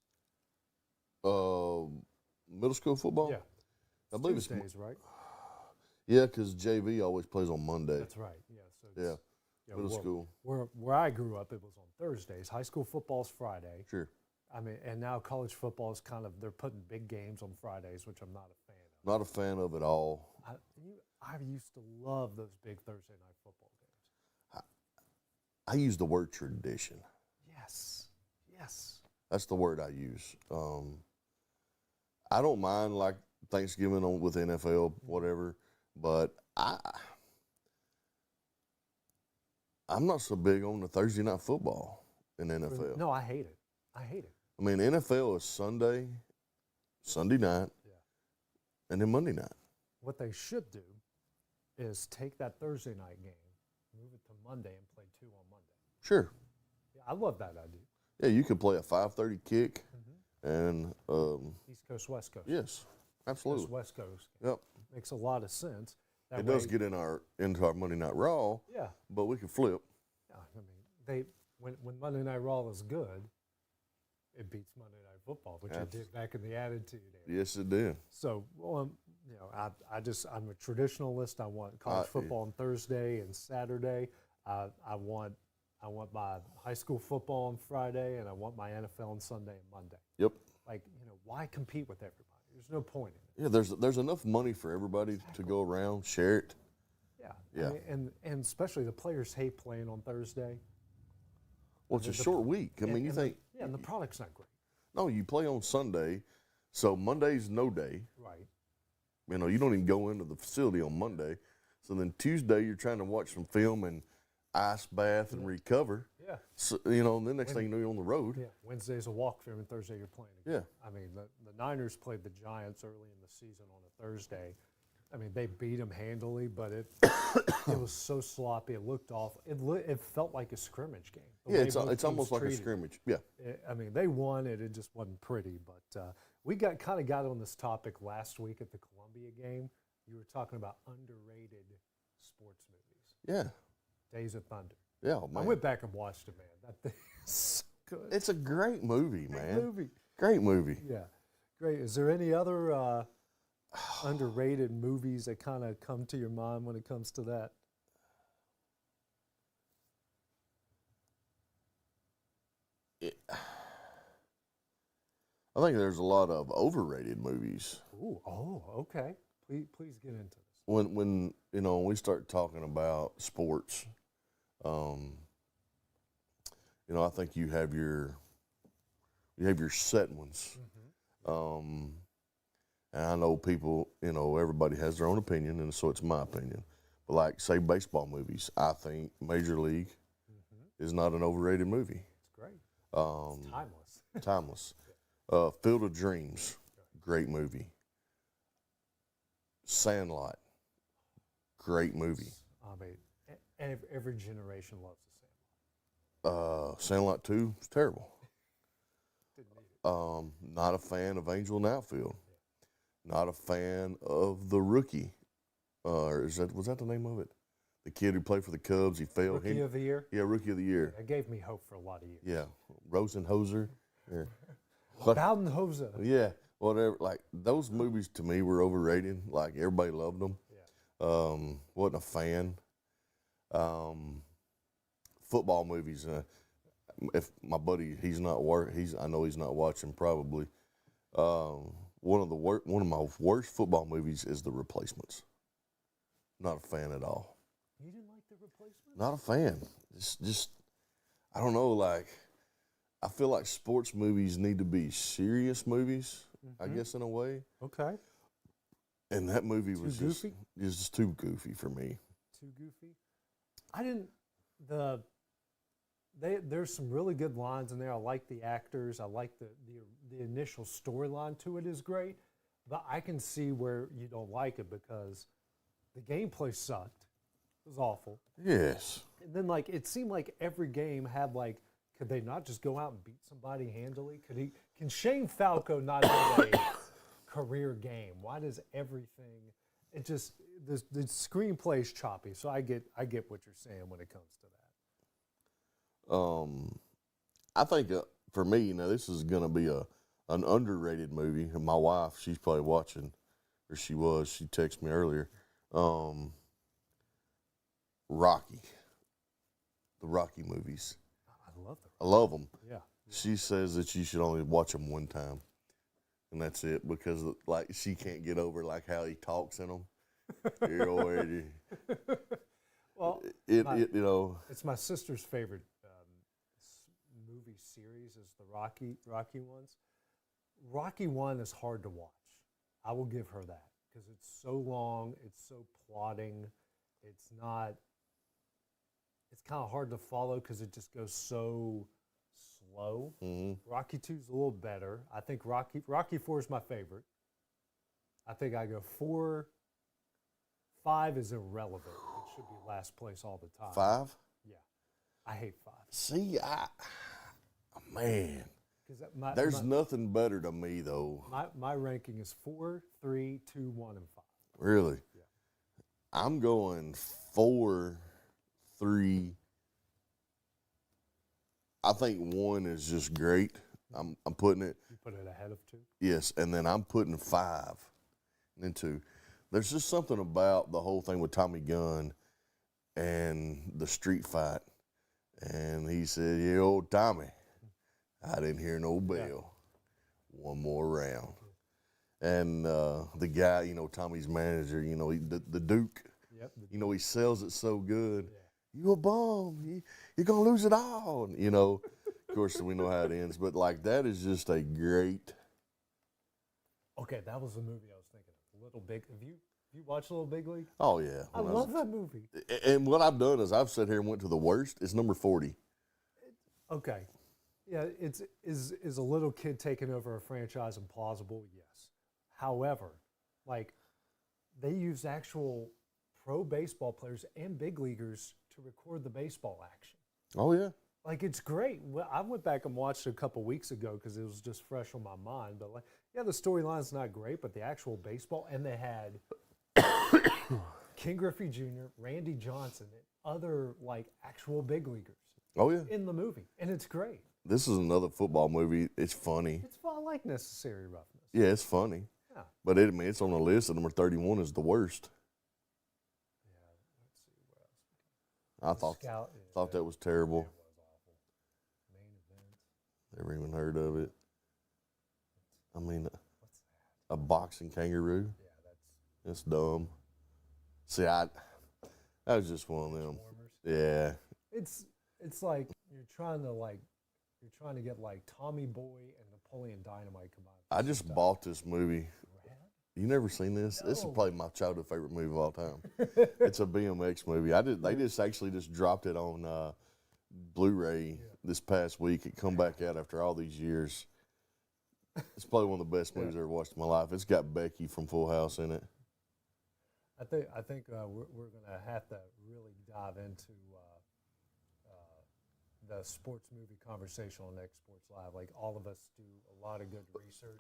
Speaker 3: Middle school football?
Speaker 2: Yeah.
Speaker 3: I believe
Speaker 2: Tuesdays,
Speaker 3: it's
Speaker 2: right?
Speaker 3: Yeah, because JV always plays on Monday.
Speaker 2: That's right. Yeah. So
Speaker 3: middle school.
Speaker 2: Where I grew up, it was on Thursdays. High school football's Friday.
Speaker 3: Sure.
Speaker 2: I mean, and now college football is they're putting big games on Fridays, which I'm not a fan of.
Speaker 3: Not a fan of at all.
Speaker 2: I used to love those big Thursday night football games.
Speaker 3: I use the word tradition.
Speaker 2: Yes.
Speaker 3: That's the word I use. I don't mind Thanksgiving with NFL, whatever, but I'm not so big on the Thursday night football in NFL.
Speaker 2: No, I hate it.
Speaker 3: I mean, NFL is Sunday night, and then Monday night.
Speaker 2: What they should do is take that Thursday night game, move it to Monday, and play 2 on Monday.
Speaker 3: Sure.
Speaker 2: Yeah, I love that idea.
Speaker 3: Yeah, you could play a 5:30 kick, and
Speaker 2: East Coast, West Coast.
Speaker 3: yes, absolutely.
Speaker 2: West Coast.
Speaker 3: Yep.
Speaker 2: Makes a lot of sense.
Speaker 3: It does get into our Monday Night Raw.
Speaker 2: Yeah.
Speaker 3: But we can flip.
Speaker 2: Yeah, I mean, when Monday Night Raw is good, it beats Monday Night Football, which it did back in the Attitude Era.
Speaker 3: Yes, it did.
Speaker 2: So, I'm a traditionalist. I want college football on Thursday and Saturday. I want my high school football on Friday, and I want my NFL on Sunday and Monday.
Speaker 3: Yep.
Speaker 2: Why compete with everybody? There's no point in it.
Speaker 3: Yeah, there's enough money for everybody to go around, share it.
Speaker 2: Yeah.
Speaker 3: Yeah.
Speaker 2: I mean, and especially the players hate playing on Thursday.
Speaker 3: Well, it's a short week. I mean, you think.
Speaker 2: And the product's not great.
Speaker 3: No, you play on Sunday, so Monday's no day.
Speaker 2: Right.
Speaker 3: You don't even go into the facility on Monday. So then Tuesday, you're trying to watch some film and ice bath and recover.
Speaker 2: Yeah.
Speaker 3: So, and then next thing you know, you're on the road.
Speaker 2: Yeah. Wednesday's a walkthrough, and Thursday you're playing again.
Speaker 3: Yeah.
Speaker 2: I mean, the Niners played the Giants early in the season on a Thursday. I mean, they beat them handily, but it was so sloppy. It looked awful. It felt like a scrimmage game.
Speaker 3: Yeah, it's almost like a scrimmage. Yeah.
Speaker 2: I mean, they won it. It just wasn't pretty. But we got on this topic last week at the Columbia game. You were talking about underrated sports movies.
Speaker 3: Yeah.
Speaker 2: Days of Thunder.
Speaker 3: Yeah, man.
Speaker 2: I went back and watched it, man. That thing is so good.
Speaker 3: It's a great movie, man.
Speaker 2: Movie.
Speaker 3: Great movie.
Speaker 2: Yeah. Great. Is there any other underrated movies that kind of come to your mind when it comes to that?
Speaker 3: I think there's a lot of overrated movies.
Speaker 2: Ooh, oh, okay. Please get into this.
Speaker 3: When we start talking about sports, I think you have your set ones. And I know people, everybody has their own opinion, and so it's my opinion. But like, say, baseball movies, I think Major League is not an overrated movie.
Speaker 2: It's great.
Speaker 3: It's
Speaker 2: Timeless.
Speaker 3: timeless. Field of Dreams, great movie. Sandlot, great movie.
Speaker 2: I mean, every generation loves the Sandlot.
Speaker 3: Sandlot 2 is terrible.
Speaker 2: Didn't need it.
Speaker 3: Not a fan of Angel in Outfield. Not a fan of The Rookie. Was that the name of it? The kid who played for the Cubs, he failed.
Speaker 2: Rookie of the Year?
Speaker 3: Yeah, Rookie of the Year.
Speaker 2: That gave me hope for a lot of years.
Speaker 3: Yeah, Rosenhoser. Yeah.
Speaker 2: Bowdenhoser.
Speaker 3: Yeah, whatever. Like, those movies to me were overrated. Like, everybody loved them.
Speaker 2: Yeah.
Speaker 3: Wasn't a fan. Football movies. If my buddy, I know he's not watching probably. One of my worst football movies is The Replacements. Not a fan at all.
Speaker 2: You didn't like The Replacements?
Speaker 3: Not a fan. Just I don't know. Like, I feel like sports movies need to be serious movies. I guess in a way.
Speaker 2: Okay.
Speaker 3: And that movie was
Speaker 2: goofy?
Speaker 3: just too goofy for me.
Speaker 2: Too goofy? There's some really good lines in there. I like the actors. I like the initial storyline to it is great. But I can see where you don't like it because the gameplay sucked. It was awful.
Speaker 3: Yes.
Speaker 2: And then it seemed like every game had could they not just go out and beat somebody handily? Can Shane Falco not have a career game? Why does everything the screenplay's choppy, so I get what you're saying when it comes to that.
Speaker 3: I think for me, this is going to be an underrated movie. And my wife, she's probably watching, or she was. She texted me earlier. Rocky, the Rocky movies. I love them.
Speaker 2: Yeah.
Speaker 3: She says that you should only watch them one time, and that's it, because she can't get over how he talks in them. You're already.
Speaker 2: Well, it's my sister's favorite movie series is the Rocky ones. Rocky 1 is hard to watch. I will give her that because it's so long, it's so plotting, it's kind of hard to follow because it just goes so slow. Rocky 2 is a little better. I think Rocky 4 is my favorite. I think I go 4. 5 is irrelevant. It should be last place all the time.
Speaker 3: 5?
Speaker 2: Yeah. I hate 5.
Speaker 3: See, man. There's nothing better to me, though.
Speaker 2: My ranking is 4, 3, 2, 1, and 5.
Speaker 3: Really?
Speaker 2: Yeah.
Speaker 3: I'm going 4, 3. I think 1 is just great. I'm putting it.
Speaker 2: You put it ahead of 2?
Speaker 3: Yes, and then I'm putting 5 and then 2. There's just something about the whole thing with Tommy Gunn and the street fight. And he said, yeah, old Tommy, I didn't hear no bell.
Speaker 2: Yeah.
Speaker 3: One more round. And the guy, Tommy's manager, the Duke,
Speaker 2: Yep.
Speaker 3: he sells it so good.
Speaker 2: Yeah.
Speaker 3: You a bum. You're going to lose it all. Of course, we know how it ends. But, that is just a great.
Speaker 2: Okay, that was the movie I was thinking of. Little Big. Have you watched Little Big League?
Speaker 3: Oh, yeah.
Speaker 2: I love that movie.
Speaker 3: And what I've done is I've sat here and went to the worst. It's number 40.
Speaker 2: Okay. Yeah, is a little kid taking over a franchise implausible? Yes. However, they use actual pro baseball players and big leaguers to record the baseball action.
Speaker 3: Oh, yeah.
Speaker 2: It's great. Well, I went back and watched it a couple weeks ago because it was just fresh on my mind. But the storyline's not great, but the actual baseball, and they had King Griffey Jr., Randy Johnson, and other actual big leaguers.
Speaker 3: Oh, yeah.
Speaker 2: In the movie, and it's great.
Speaker 3: This is another football movie. It's funny.
Speaker 2: It's fun. I like Necessary Roughness.
Speaker 3: Yeah, it's funny.
Speaker 2: Yeah.
Speaker 3: But it's on the list, and number 31 is the worst.
Speaker 2: Yeah. Let's see what else.
Speaker 3: I thought that was terrible.
Speaker 2: It was awful. Main Event.
Speaker 3: Never even heard of it. I mean, a boxing kangaroo.
Speaker 2: Yeah,
Speaker 3: That's dumb. See, that was just one of them.
Speaker 2: Transformers.
Speaker 3: Yeah.
Speaker 2: It's like you're trying to get like Tommy Boy and Napoleon Dynamite come out.
Speaker 3: I just bought this movie.
Speaker 2: Rad?
Speaker 3: You never seen this? This is
Speaker 2: No.
Speaker 3: probably my childhood favorite movie of all time. It's a BMX movie. They just actually just dropped it on Blu-ray this past week. It come back out after all these years. It's probably one of the best movies I've ever watched in my life. It's got Becky from Full House in it.
Speaker 2: I think we're gonna have to really dive into the sports movie conversation on Next Sports Live. Like all of us do a lot of good research.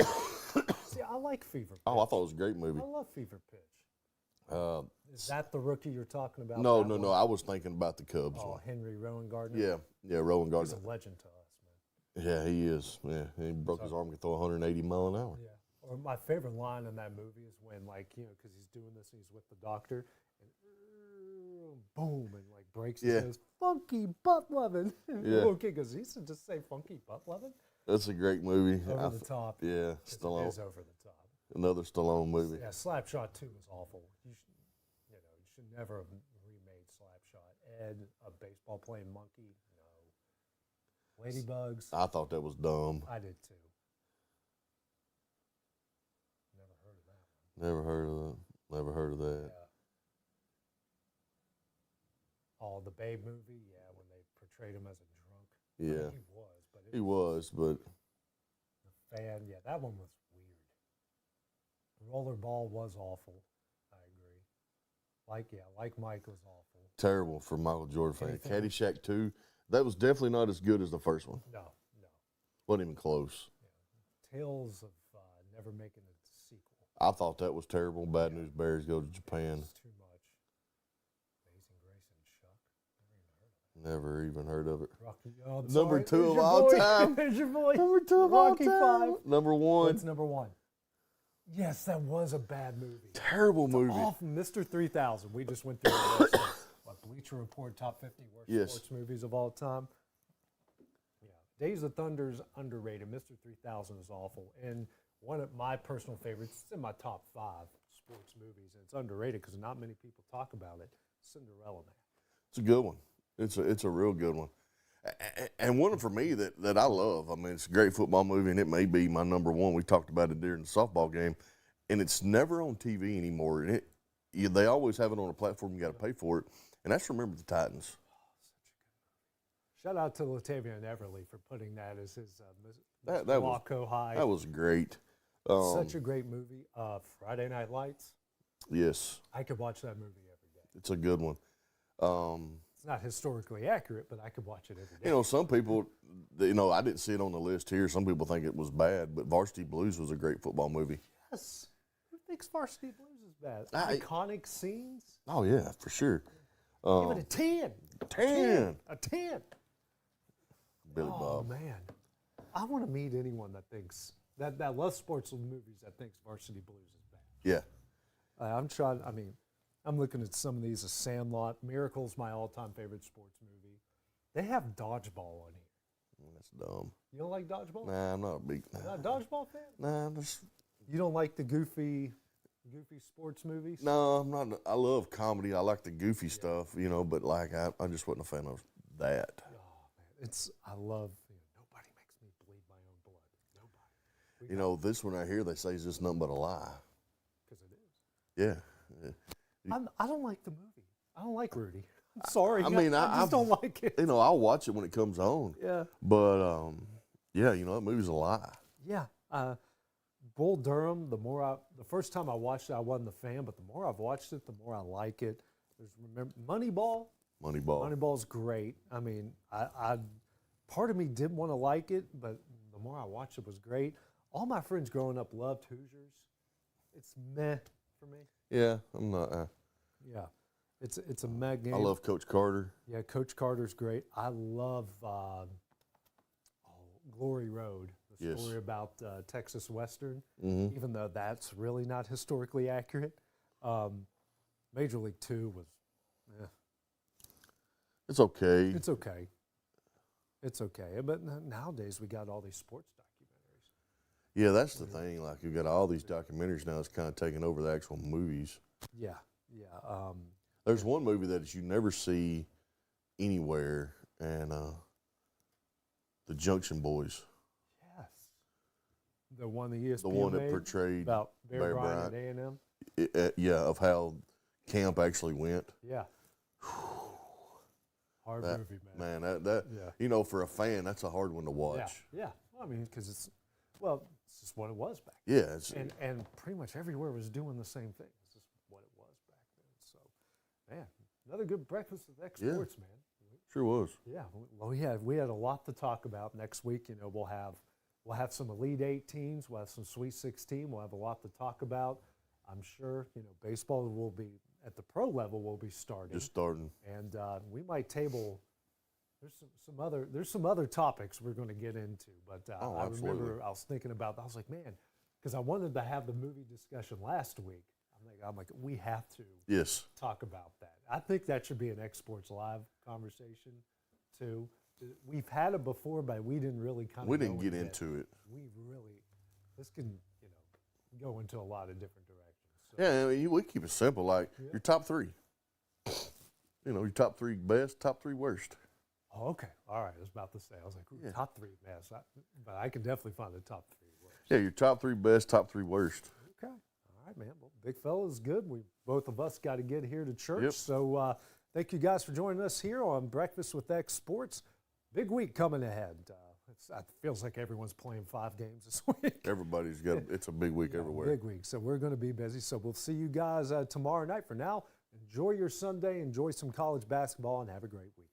Speaker 2: See, I like Fever Pitch.
Speaker 3: Oh, I thought it was a great movie.
Speaker 2: I love Fever Pitch.
Speaker 3: Uh,
Speaker 2: Is that the rookie you're talking about?
Speaker 3: no,
Speaker 2: that
Speaker 3: no,
Speaker 2: one?
Speaker 3: no. I was thinking about the Cubs
Speaker 2: Oh,
Speaker 3: one.
Speaker 2: Henry Rowan Gardner.
Speaker 3: Yeah, Rowan
Speaker 2: He's
Speaker 3: Gardner.
Speaker 2: a legend to us, man.
Speaker 3: Yeah, he is. Yeah, he broke his arm, could throw 180 mile an hour.
Speaker 2: Yeah. Or my favorite line in that movie is when, like, because he's doing this and he's with the doctor, and boom, and like breaks
Speaker 3: Yeah.
Speaker 2: his nose. Funky butt loving.
Speaker 3: Yeah.
Speaker 2: Little kid goes, he used to just say funky butt loving.
Speaker 3: That's a great movie.
Speaker 2: Over the top.
Speaker 3: Yeah,
Speaker 2: It
Speaker 3: Stallone.
Speaker 2: is over the top.
Speaker 3: Another Stallone movie.
Speaker 2: Yeah, Slapshot 2 was awful. You should never have remade Slapshot. Ed, a baseball playing monkey, no. Ladybugs,
Speaker 3: I thought that was dumb.
Speaker 2: I did too. Never heard of that one.
Speaker 3: Never heard of that. Never heard of that.
Speaker 2: Yeah. Oh, the Babe movie, yeah, when they portrayed him as a drunk. I mean,
Speaker 3: Yeah,
Speaker 2: he was, but
Speaker 3: he was, but
Speaker 2: the fan, yeah, that one was weird. Rollerball was awful. I agree. Like Mike was awful.
Speaker 3: terrible for Michael Jordan fan.
Speaker 2: Anything-
Speaker 3: Caddyshack 2, that was definitely not as good as the first one.
Speaker 2: No.
Speaker 3: Wasn't even close.
Speaker 2: Tales of never making a sequel.
Speaker 3: I thought that was terrible. Bad News Bears go to Japan.
Speaker 2: It's too much. Amazing Grace and Chuck.
Speaker 3: Never even heard of it.
Speaker 2: Rocky. Oh, I'm
Speaker 3: Number
Speaker 2: sorry.
Speaker 3: 2
Speaker 2: There's
Speaker 3: of
Speaker 2: your
Speaker 3: all
Speaker 2: boy.
Speaker 3: time.
Speaker 2: There's your boy.
Speaker 3: Number 2 of all
Speaker 2: Rocky
Speaker 3: time.
Speaker 2: V.
Speaker 3: Number 1.
Speaker 2: What's number 1? Yes, that was a bad movie.
Speaker 3: Terrible movie.
Speaker 2: Awful. Mr. 3000. We just went through the list of what, Bleacher Report top 50 worst
Speaker 3: Yes.
Speaker 2: sports movies of all time. Yeah, Days of Thunder's underrated. Mr. 3000 is awful, and one of my personal favorites. It's in my top 5 sports movies, and it's underrated because not many people talk about it. Cinderella Man.
Speaker 3: It's a good one. It's a real good one. And one for me that I love. I mean, it's a great football movie, and it may be my number 1. We talked about it during the softball game, and it's never on TV anymore. And they always have it on a platform. You got to pay for it, and that's Remember the Titans.
Speaker 2: Shout out to Latavian Everly for putting that as his
Speaker 3: That was-
Speaker 2: Waco High.
Speaker 3: That was great.
Speaker 2: Such a great movie. Friday Night Lights.
Speaker 3: Yes,
Speaker 2: I could watch that movie every day.
Speaker 3: it's a good one.
Speaker 2: It's not historically accurate, but I could watch it every day.
Speaker 3: You know, some people, I didn't see it on the list here. Some people think it was bad, but Varsity Blues was a great football movie.
Speaker 2: Yes. Who thinks Varsity Blues is bad?
Speaker 3: I-
Speaker 2: Iconic scenes?
Speaker 3: Oh yeah, for sure.
Speaker 2: Give it a 10.
Speaker 3: 10.
Speaker 2: A 10.
Speaker 3: Billy
Speaker 2: Oh,
Speaker 3: Bob.
Speaker 2: man. I want to meet anyone that thinks, that loves sports movies that thinks Varsity Blues is bad.
Speaker 3: Yeah.
Speaker 2: I'm looking at some of these. A Sandlot. Miracle's my all-time favorite sports movie. They have Dodgeball on here.
Speaker 3: That's dumb.
Speaker 2: You don't like Dodgeball?
Speaker 3: Nah, I'm not a big.
Speaker 2: You're not a Dodgeball fan?
Speaker 3: Nah, I'm just.
Speaker 2: You don't like the goofy sports movies?
Speaker 3: No, I'm not. I love comedy. I like the goofy stuff, but like I just wasn't a fan of that.
Speaker 2: Oh man, I love. Nobody makes me bleed my own blood. Nobody.
Speaker 3: This one right here, they say is just nothing but a lie.
Speaker 2: Because it is.
Speaker 3: Yeah.
Speaker 2: I don't like the movie. I don't like Rudy. I'm sorry.
Speaker 3: I mean,
Speaker 2: I just don't like it.
Speaker 3: I'll watch it when it comes on.
Speaker 2: Yeah.
Speaker 3: But that movie's a lie.
Speaker 2: Yeah. Bull Durham. The first time I watched it, I wasn't a fan, but the more I've watched it, the more I like it. Remember Moneyball.
Speaker 3: Moneyball.
Speaker 2: Moneyball's great. I mean, I part of me didn't want to like it, but the more I watched it was great. All my friends growing up loved Hoosiers. It's meh for me.
Speaker 3: Yeah, I'm not.
Speaker 2: Yeah, it's a meh game.
Speaker 3: I love Coach Carter.
Speaker 2: Yeah, Coach Carter's great. I love Glory Road, the
Speaker 3: Yes.
Speaker 2: story about Texas Western,
Speaker 3: Mm-hmm.
Speaker 2: even though that's really not historically accurate. Major League 2 was,
Speaker 3: It's okay.
Speaker 2: it's okay. It's okay. But nowadays we got all these sports documentaries.
Speaker 3: Yeah, that's the thing. Like, you got all these documentaries now that's kind of taking over the actual movies.
Speaker 2: Yeah, yeah.
Speaker 3: There's one movie that you never see anywhere, and the Junction Boys.
Speaker 2: Yes. The one the ESPN
Speaker 3: The one that
Speaker 2: made
Speaker 3: portrayed
Speaker 2: about Bear
Speaker 3: Bear
Speaker 2: Bryant
Speaker 3: Bryant.
Speaker 2: at A&M.
Speaker 3: Yeah, of how camp actually went.
Speaker 2: Yeah. Hard
Speaker 3: That,
Speaker 2: movie, man.
Speaker 3: Man, that
Speaker 2: Yeah.
Speaker 3: you know, for a fan, that's a hard one to watch.
Speaker 2: Yeah, yeah. Well, I mean, because it's just what it was back
Speaker 3: Yeah,
Speaker 2: then. And pretty much everywhere was doing the same thing. It's just what it was back then. So, man, another good breakfast with exports, man.
Speaker 3: sure was.
Speaker 2: Yeah. Well, we had a lot to talk about next week. You know, we'll have some Elite Eight teams. We'll have some Sweet 16. We'll have a lot to talk about. I'm sure, you know, baseball will be at the pro level will be starting.
Speaker 3: Just starting.
Speaker 2: And we might table. There's some other topics we're going to get into, but I remember I was thinking about. I was like, man, because I wanted to have the movie discussion last week. I'm like, we have to talk about that. I think that should be an Exports Live conversation too. We've had it before, but we didn't really
Speaker 3: We didn't get into it.
Speaker 2: This can go into a lot of different directions. So.
Speaker 3: Yeah, I mean, we keep it simple. Like your top three. You know, your top three best, top three worst.
Speaker 2: Oh, okay. All right. I was about to say. I was like, top three best. But I can definitely find the top three worst.
Speaker 3: Yeah, your top three best, top three worst.
Speaker 2: Okay. All right, man. Well, big fella is good. Both of us got to get here to church.
Speaker 3: Yep.
Speaker 2: So thank you guys for joining us here on Breakfast with X Sports. Big week coming ahead. It feels like everyone's playing 5 games this week.
Speaker 3: Everybody's got it's a big week everywhere.
Speaker 2: Big week. So we're going to be busy. So we'll see you guys tomorrow night. For now, enjoy your Sunday, enjoy some college basketball, and have a great weekend.